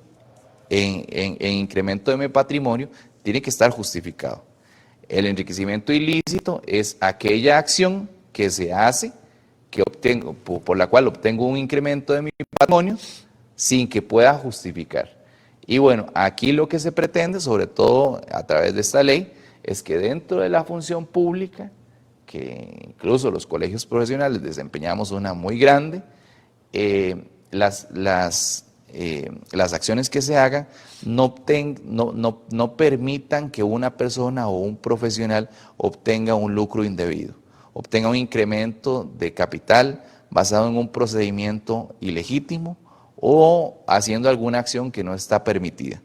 en incremento de mi patrimonio tiene que estar justificado. El enriquecimiento ilícito es aquella acción que se hace, que obtengo, por la cual obtengo un incremento de mi patrimonio sin que pueda justificar. Y bueno, aquí lo que se pretende, sobre todo a través de esta ley, es que dentro de la función pública, que incluso los colegios profesionales desempeñamos una muy grande, las acciones que se hagan no permitan que una persona o un profesional obtenga un lucro indebido, obtenga un incremento de capital basado en un procedimiento ilegítimo o haciendo alguna acción que no está permitida.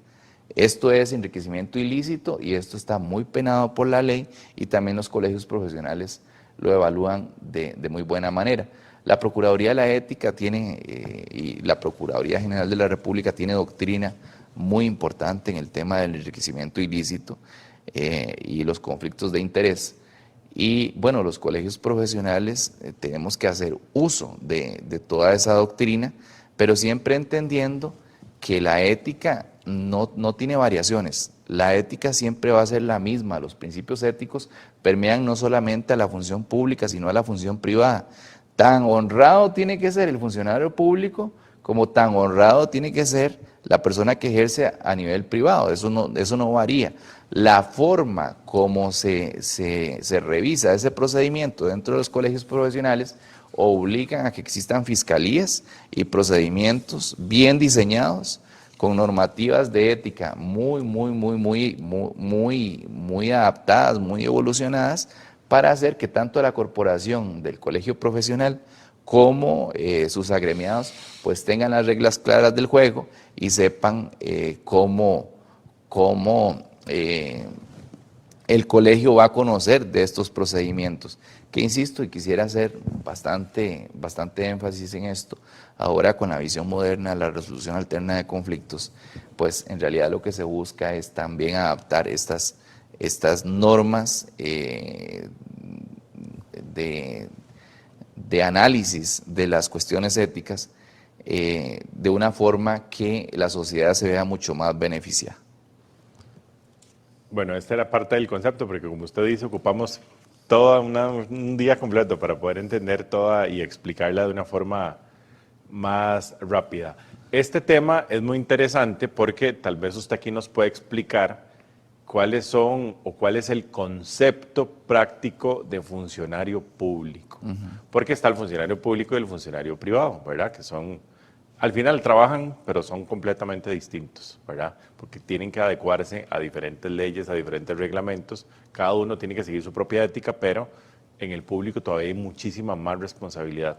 Esto es enriquecimiento ilícito y esto está muy penado por la ley y también los colegios profesionales lo evalúan de muy buena manera. La Procuraduría de la Ética y la Procuraduría General de la República tiene doctrina muy importante en el tema del enriquecimiento ilícito y los conflictos de interés. Y bueno, los colegios profesionales tenemos que hacer uso de toda esa doctrina, pero siempre entendiendo que la ética no tiene variaciones. La ética siempre va a ser la misma. Los principios éticos permean no solamente a la función pública, sino a la función privada. Tan honrado tiene que ser el funcionario público como tan honrado tiene que ser la persona que ejerce a nivel privado. Eso no varía. La forma como se revisa ese procedimiento dentro de los colegios profesionales obligan a que existan fiscalías y procedimientos bien diseñados con normativas de ética muy adaptadas, muy evolucionadas, para hacer que tanto la corporación del colegio profesional como sus agremiados pues tengan las reglas claras del juego y sepan cómo el colegio va a conocer de estos procedimientos. Que insisto, y quisiera hacer bastante énfasis en esto, ahora con la visión moderna, la resolución alterna de conflictos, pues en realidad lo que se busca es también adaptar estas normas de análisis de las cuestiones éticas de una forma que la sociedad se vea mucho más beneficiada. Bueno, esta era parte del concepto, porque como usted dice, ocupamos todo un día completo para poder entender toda y explicarla de una forma más rápida. Este tema es muy interesante porque tal vez usted aquí nos puede explicar cuáles son o cuál es el concepto práctico de funcionario público. Porque está el funcionario público y el funcionario privado, ¿verdad? Que son, al final trabajan, pero son completamente distintos, ¿verdad? Porque tienen que adecuarse a diferentes leyes, a diferentes reglamentos. Cada uno tiene que seguir su propia ética, pero en el público todavía hay muchísima más responsabilidad.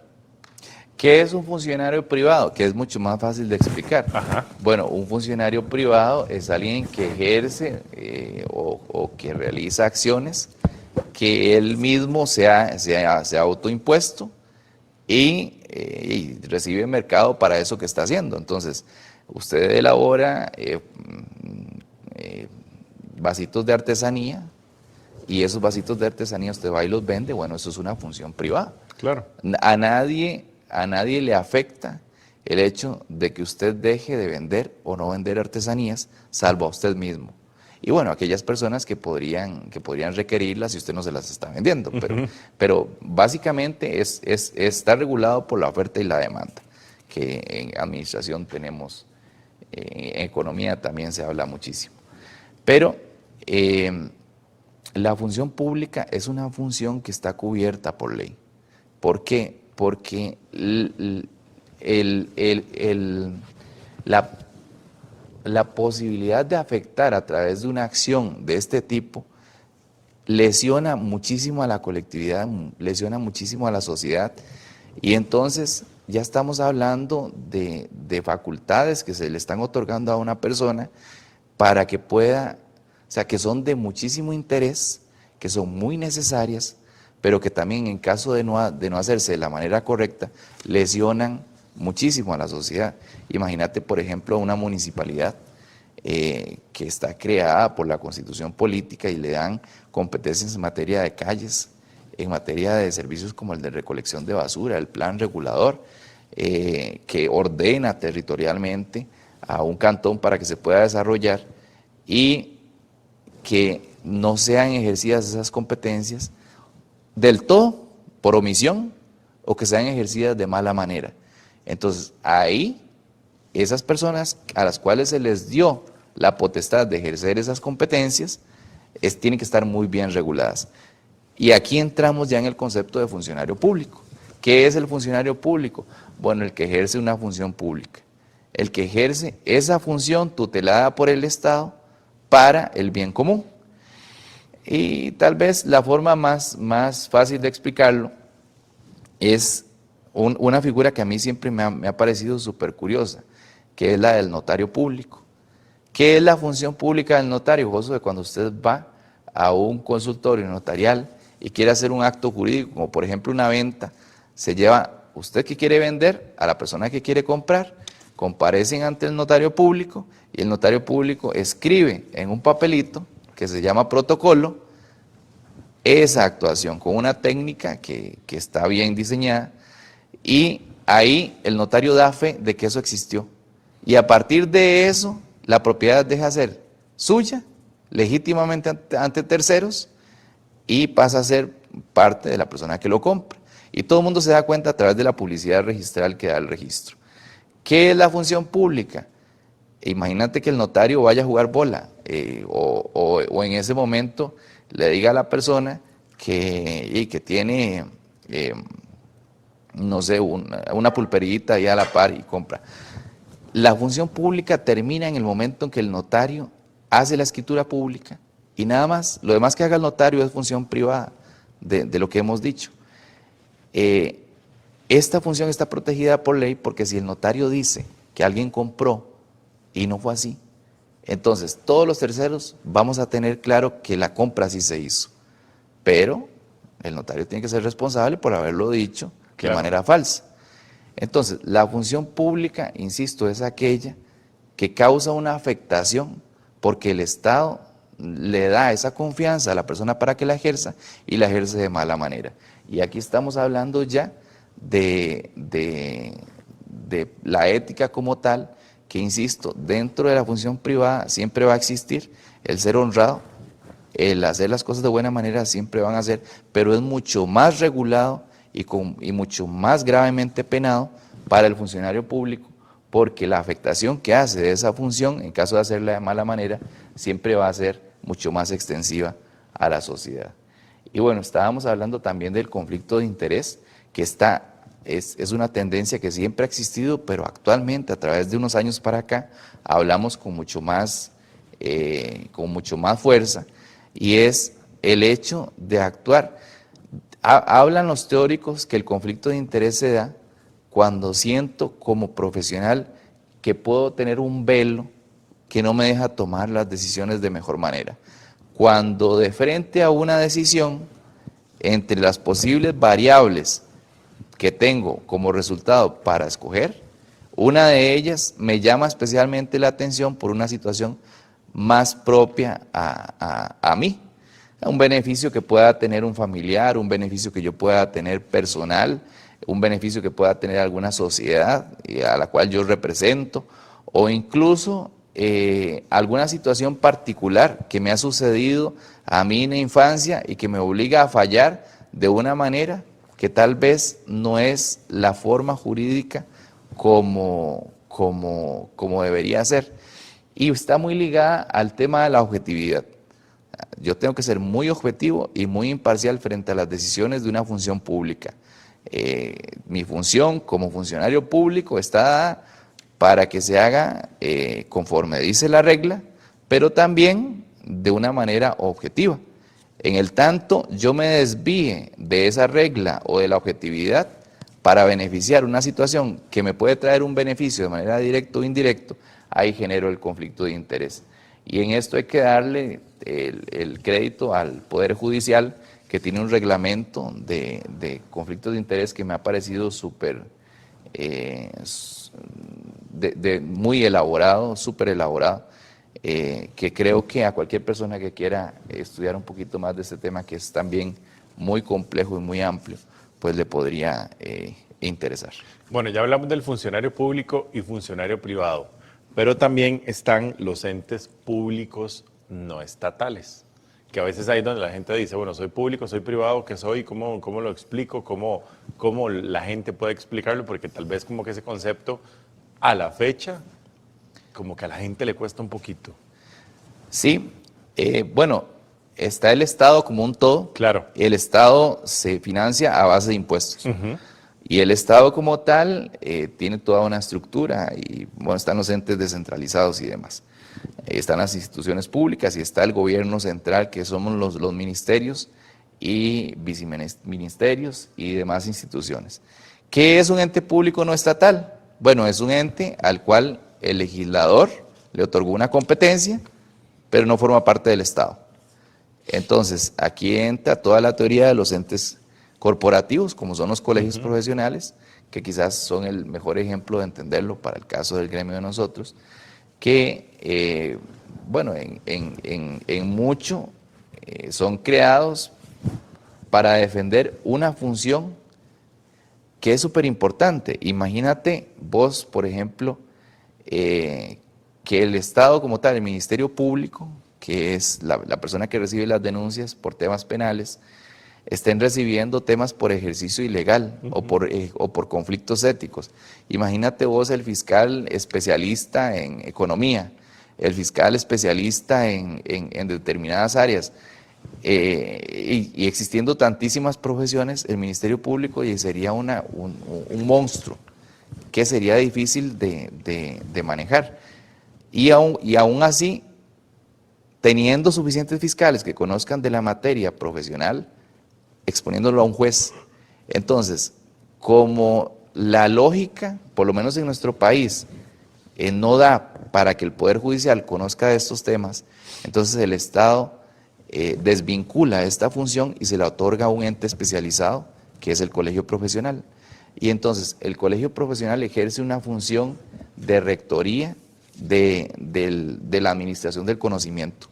¿Qué es un funcionario privado? Que es mucho más fácil de explicar. Ajá. Bueno, un funcionario privado es alguien que ejerce o que realiza acciones que él mismo se ha autoimpuesto y recibe mercado para eso que está haciendo. Entonces, usted elabora vasitos de artesanía y esos vasitos de artesanía usted va y los vende. Bueno, eso es una función privada. Claro. A nadie le afecta el hecho de que usted deje de vender o no vender artesanías, salvo a usted mismo. Y bueno, aquellas personas que podrían requerirlas si usted no se las está vendiendo. Pero básicamente está regulado por la oferta y la demanda, que en administración tenemos, en economía también se habla muchísimo. Pero la función pública es una función que está cubierta por ley. ¿Por qué? Porque la posibilidad de afectar a través de una acción de este tipo lesiona muchísimo a la colectividad, lesiona muchísimo a la sociedad, y entonces ya estamos hablando de facultades que se le están otorgando a una persona para que pueda, o sea, que son de muchísimo interés, que son muy necesarias, pero que también en caso de no hacerse de la manera correcta, lesionan muchísimo a la sociedad. Imagínate, por ejemplo, una municipalidad que está creada por la Constitución política y le dan competencias en materia de calles, en materia de servicios como el de recolección de basura, el plan regulador, que ordena territorialmente a un cantón para que se pueda desarrollar, y que no sean ejercidas esas competencias del todo por omisión o que sean ejercidas de mala manera. Entonces, ahí, esas personas a las cuales se les dio la potestad de ejercer esas competencias, tienen que estar muy bien reguladas. Y aquí entramos ya en el concepto de funcionario público. ¿Qué es el funcionario público? Bueno, el que ejerce una función pública, el que ejerce esa función tutelada por el Estado para el bien común. Y tal vez la forma más fácil de explicarlo es una figura que a mí siempre me ha parecido súper curiosa, que es la del notario público. ¿Qué es la función pública del notario, Josué? Cuando usted va a un consultorio notarial y quiere hacer un acto jurídico, como por ejemplo una venta, se lleva usted que quiere vender a la persona que quiere comprar, comparecen ante el notario público y el notario público escribe en un papelito que se llama protocolo esa actuación con una técnica que está bien diseñada, y ahí el notario da fe de que eso existió, y a partir de eso la propiedad deja de ser suya legítimamente ante terceros y pasa a ser parte de la persona que lo compra, y todo el mundo se da cuenta a través de la publicidad registral que da el registro. ¿Qué es la función pública? Imagínate que el notario vaya a jugar bola o en ese momento le diga a la persona que tiene, no sé, una pulperita ahí a la par y compra. La función pública termina en el momento en que el notario hace la escritura pública y nada más. Lo demás que haga el notario es función privada de lo que hemos dicho. Esta función está protegida por ley porque si el notario dice que alguien compró y no fue así, entonces todos los terceros vamos a tener claro que la compra sí se hizo, pero el notario tiene que ser responsable por haberlo dicho de manera falsa. Entonces, la función pública, insisto, es aquella que causa una afectación porque el Estado le da esa confianza a la persona para que la ejerza y la ejerce de mala manera. Y aquí estamos hablando ya de la ética como tal, que insisto, dentro de la función privada siempre va a existir el ser honrado, el hacer las cosas de buena manera siempre van a ser, pero es mucho más regulado y mucho más gravemente penado para el funcionario público, porque la afectación que hace de esa función, en caso de hacerla de mala manera, siempre va a ser mucho más extensiva a la sociedad. Y bueno, estábamos hablando también del conflicto de interés, que es una tendencia que siempre ha existido, pero actualmente, a través de unos años para acá, hablamos con mucho más fuerza, y es el hecho de actuar. Hablan los teóricos que el conflicto de interés se da cuando siento como profesional que puedo tener un velo que no me deja tomar las decisiones de mejor manera. Cuando de frente a una decisión, entre las posibles variables que tengo como resultado para escoger, una de ellas me llama especialmente la atención por una situación más propia a mí. Un beneficio que pueda tener un familiar, un beneficio que yo pueda tener personal, un beneficio que pueda tener alguna sociedad a la cual yo represento, o incluso alguna situación particular que me ha sucedido a mí en la infancia y que me obliga a fallar de una manera que tal vez no es la forma jurídica como debería ser. Y está muy ligada al tema de la objetividad. Yo tengo que ser muy objetivo y muy imparcial frente a las decisiones de una función pública. Mi función como funcionario público está dada para que se haga conforme dice la regla, pero también de una manera objetiva. En el tanto yo me desvíe de esa regla o de la objetividad para beneficiar una situación que me puede traer un beneficio de manera directa o indirecta, ahí genero el conflicto de interés. Y en esto hay que darle el crédito al Poder Judicial, que tiene un reglamento de conflictos de interés que me ha parecido súper, muy elaborado, súper elaborado, que creo que a cualquier persona que quiera estudiar un poquito más de este tema, que es también muy complejo y muy amplio, pues le podría interesar. Bueno, ya hablamos del funcionario público y funcionario privado, pero también están los entes públicos no estatales, que a veces ahí es donde la gente dice, bueno, soy público, soy privado, ¿qué soy? ¿Cómo lo explico? ¿Cómo la gente puede explicarlo? Porque tal vez como que ese concepto a la fecha, como que a la gente le cuesta un poquito. Sí, bueno, está el Estado como un todo. Claro. El Estado se financia a base de impuestos. Y el Estado como tal tiene toda una estructura y bueno, están los entes descentralizados y demás. Están las instituciones públicas y está el gobierno central, que somos los ministerios y viceministerios y demás instituciones. ¿Qué es un ente público no estatal? Bueno, es un ente al cual el legislador le otorgó una competencia, pero no forma parte del Estado. Entonces, aquí entra toda la teoría de los entes corporativos, como son los colegios profesionales, que quizás son el mejor ejemplo de entenderlo para el caso del gremio de nosotros, que, bueno, en mucho son creados para defender una función que es súper importante. Imagínate vos, por ejemplo, que el Estado como tal, el Ministerio Público, que es la persona que recibe las denuncias por temas penales, estén recibiendo temas por ejercicio ilegal o por conflictos éticos. Imagínate vos el fiscal especialista en economía, el fiscal especialista en determinadas áreas, y existiendo tantísimas profesiones, el Ministerio Público sería un monstruo que sería difícil de manejar. Y aún así, teniendo suficientes fiscales que conozcan de la materia profesional, exponiéndolo a un juez. Entonces, como la lógica, por lo menos en nuestro país, no da para que el Poder Judicial conozca de estos temas, entonces el Estado desvincula esta función y se la otorga a un ente especializado, que es el colegio profesional. Y entonces el colegio profesional ejerce una función de rectoría de la administración del conocimiento.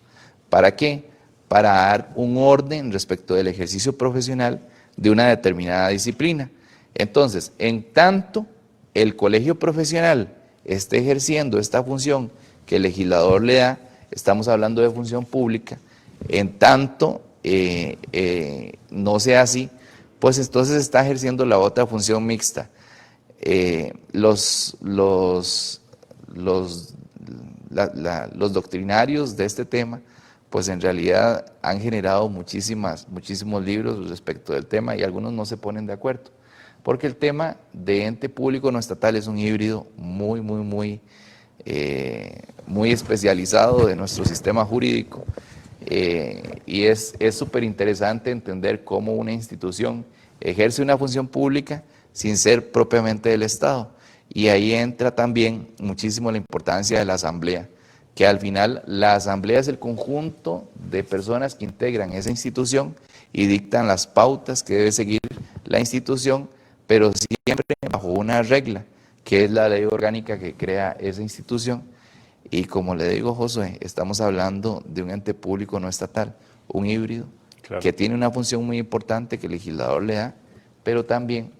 ¿Para qué? Para dar un orden respecto del ejercicio profesional de una determinada disciplina. Entonces, en tanto el colegio profesional esté ejerciendo esta función que el legislador le da, estamos hablando de función pública, en tanto no sea así, pues entonces está ejerciendo la otra función mixta. Los doctrinarios de este tema, pues en realidad han generado muchísimos libros respecto del tema y algunos no se ponen de acuerdo, porque el tema de ente público no estatal es un híbrido muy especializado de nuestro sistema jurídico, y es súper interesante entender cómo una institución ejerce una función pública sin ser propiamente del Estado, y ahí entra también muchísimo la importancia de la asamblea, que al final la asamblea es el conjunto de personas que integran esa institución y dictan las pautas que debe seguir la institución, pero siempre bajo una regla, que es la ley orgánica que crea esa institución. Y como le digo, Josué, estamos hablando de un ente público no estatal, un híbrido, Claro. que tiene una función muy importante que el legislador le da, pero también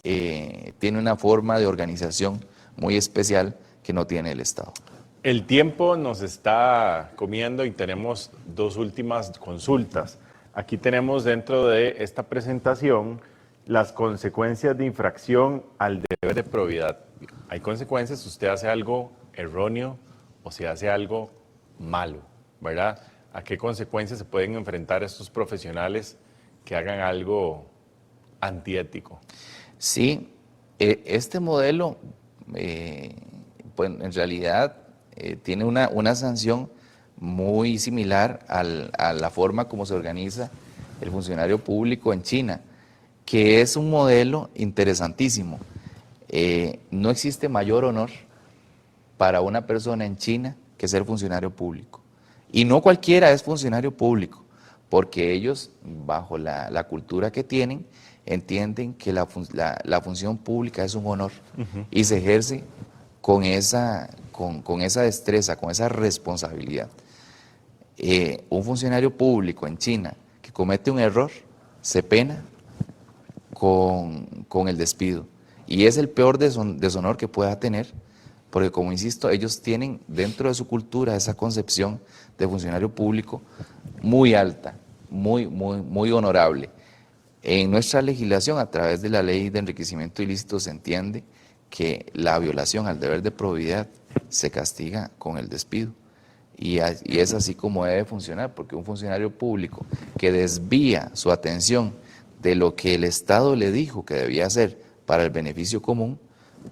tiene una forma de organización muy especial que no tiene el Estado. El tiempo nos está comiendo y tenemos dos últimas consultas. Aquí tenemos dentro de esta presentación las consecuencias de infracción al deber de probidad. Hay consecuencias si usted hace algo erróneo o si hace algo malo, ¿verdad? ¿A qué consecuencias se pueden enfrentar estos profesionales que hagan algo antiético? Sí, este modelo, pues en realidad tiene una sanción muy similar a la forma como se organiza el funcionario público en China, que es un modelo interesantísimo. No existe mayor honor para una persona en China que ser funcionario público. Y no cualquiera es funcionario público, porque ellos, bajo la cultura que tienen, entienden que la función pública es un honor y se ejerce con esa destreza, con esa responsabilidad. Un funcionario público en China que comete un error se pena con el despido. Y es el peor deshonor que pueda tener, porque como insisto, ellos tienen dentro de su cultura esa concepción de funcionario público muy alta, muy honorable. En nuestra legislación, a través de la ley de enriquecimiento ilícito, se entiende que la violación al deber de probidad se castiga con el despido. Y es así como debe funcionar, porque un funcionario público que desvía su atención de lo que el Estado le dijo que debía hacer para el beneficio común,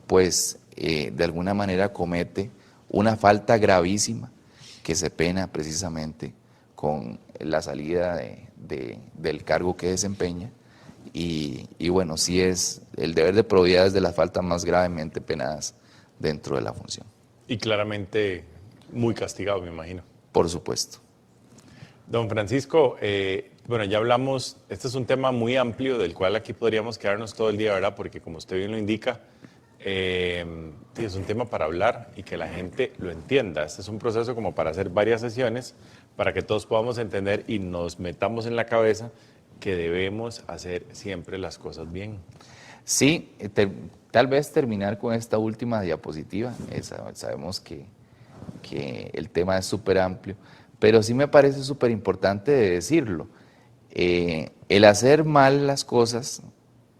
pues de alguna manera comete una falta gravísima que se pena precisamente con la salida del cargo que desempeña. Y bueno, sí es el deber de probidad es de las faltas más gravemente penadas dentro de la función. Y claramente muy castigado, me imagino. Por supuesto. Don Francisco, bueno, ya hablamos, este es un tema muy amplio del cual aquí podríamos quedarnos todo el día, ¿verdad? Porque como usted bien lo indica, es un tema para hablar y que la gente lo entienda. Este es un proceso como para hacer varias sesiones para que todos podamos entender y nos metamos en la cabeza que debemos hacer siempre las cosas bien. Sí, tal vez terminar con esta última diapositiva. Sabemos que el tema es súper amplio, pero sí me parece súper importante de decirlo. El hacer mal las cosas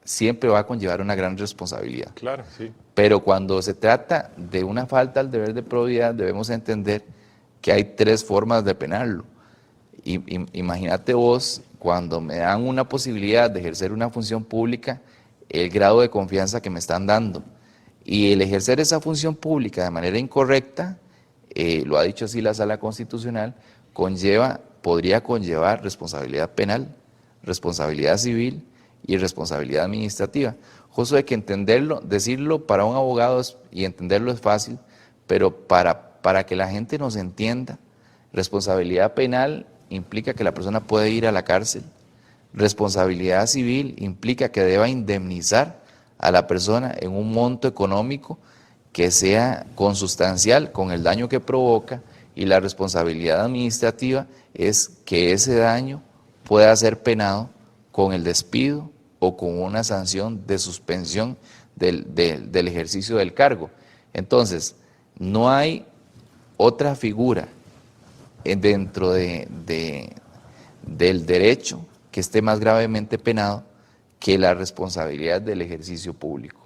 siempre va a conllevar una gran responsabilidad. Claro, sí. Pero cuando se trata de una falta al deber de probidad, debemos entender que hay tres formas de penarlo. Imagínate vos, cuando me dan una posibilidad de ejercer una función pública, el grado de confianza que me están dando. Y el ejercer esa función pública de manera incorrecta, lo ha dicho así la Sala Constitucional, podría conllevar responsabilidad penal, responsabilidad civil y responsabilidad administrativa. Justo hay que entenderlo, decirlo para un abogado y entenderlo es fácil, pero para que la gente nos entienda, responsabilidad penal implica que la persona puede ir a la cárcel, responsabilidad civil implica que deba indemnizar a la persona en un monto económico que sea consustancial con el daño que provoca, y la responsabilidad administrativa es que ese daño pueda ser penado con el despido o con una sanción de suspensión del ejercicio del cargo. Entonces, no hay otra figura dentro del derecho que esté más gravemente penado que la responsabilidad del ejercicio público,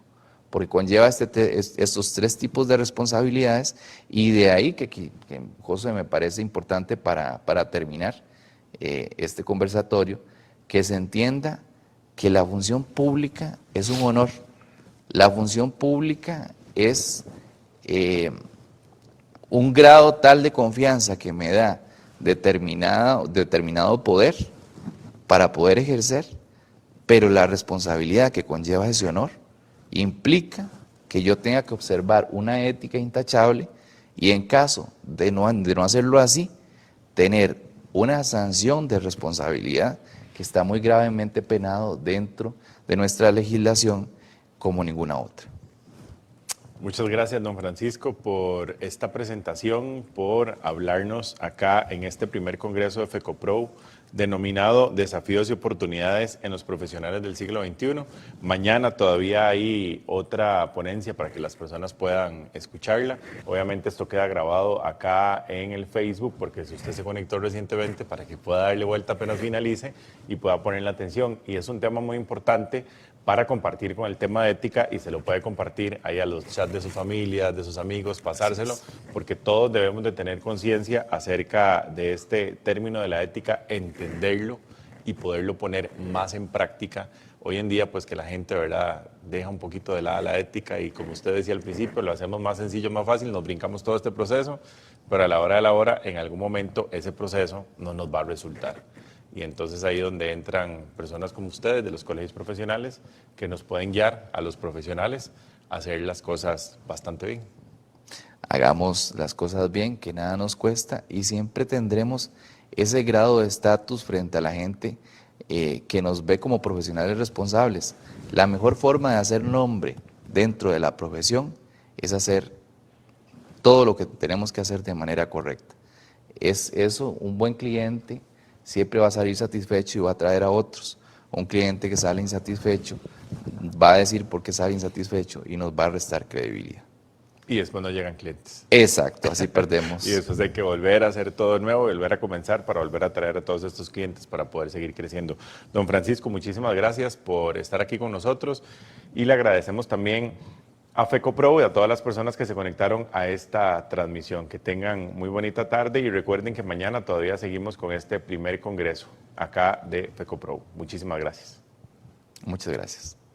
porque conlleva estos tres tipos de responsabilidades, y de ahí que José, me parece importante para terminar este conversatorio, que se entienda que la función pública es un honor. La función pública es un grado tal de confianza que me da determinado poder para poder ejercer, pero la responsabilidad que conlleva ese honor implica que yo tenga que observar una ética intachable y, en caso de no hacerlo así, tener una sanción de responsabilidad que está muy gravemente penado dentro de nuestra legislación, como ninguna otra. Muchas gracias, don Francisco, por esta presentación, por hablarnos acá en este primer congreso de FECOPRO, denominado Desafíos y Oportunidades en los Profesionales del Siglo XXI. Mañana todavía hay otra ponencia para que las personas puedan escucharla. Obviamente esto queda grabado acá en el Facebook, porque si usted se conectó recientemente, para que pueda darle vuelta apenas finalice y pueda poner la atención. Y es un tema muy importante para compartir con el tema de ética, y se lo puede compartir ahí a los chats de su familia, de sus amigos, pasárselo, porque todos debemos de tener conciencia acerca de este término de la ética, entenderlo y poderlo poner más en práctica. Hoy en día, pues que la gente, ¿verdad?, deja un poquito de lado la ética y, como usted decía al principio, lo hacemos más sencillo, más fácil, nos brincamos todo este proceso, pero a la hora de la hora, en algún momento, ese proceso no nos va a resultar. Y entonces ahí es donde entran personas como ustedes de los colegios profesionales que nos pueden guiar a los profesionales a hacer las cosas bastante bien. Hagamos las cosas bien, que nada nos cuesta, y siempre tendremos ese grado de estatus frente a la gente que nos ve como profesionales responsables. La mejor forma de hacer nombre dentro de la profesión es hacer todo lo que tenemos que hacer de manera correcta. Es eso, un buen cliente siempre va a salir satisfecho y va a atraer a otros. Un cliente que sale insatisfecho va a decir por qué sale insatisfecho y nos va a restar credibilidad. Y después no llegan clientes. Exacto, así perdemos. Y después hay que volver a hacer todo de nuevo, volver a comenzar para volver a traer a todos estos clientes para poder seguir creciendo. Don Francisco, muchísimas gracias por estar aquí con nosotros, y le agradecemos también a FECOPRO y a todas las personas que se conectaron a esta transmisión. Que tengan muy bonita tarde, y recuerden que mañana todavía seguimos con este primer congreso acá de FECOPRO. Muchísimas gracias. Muchas gracias.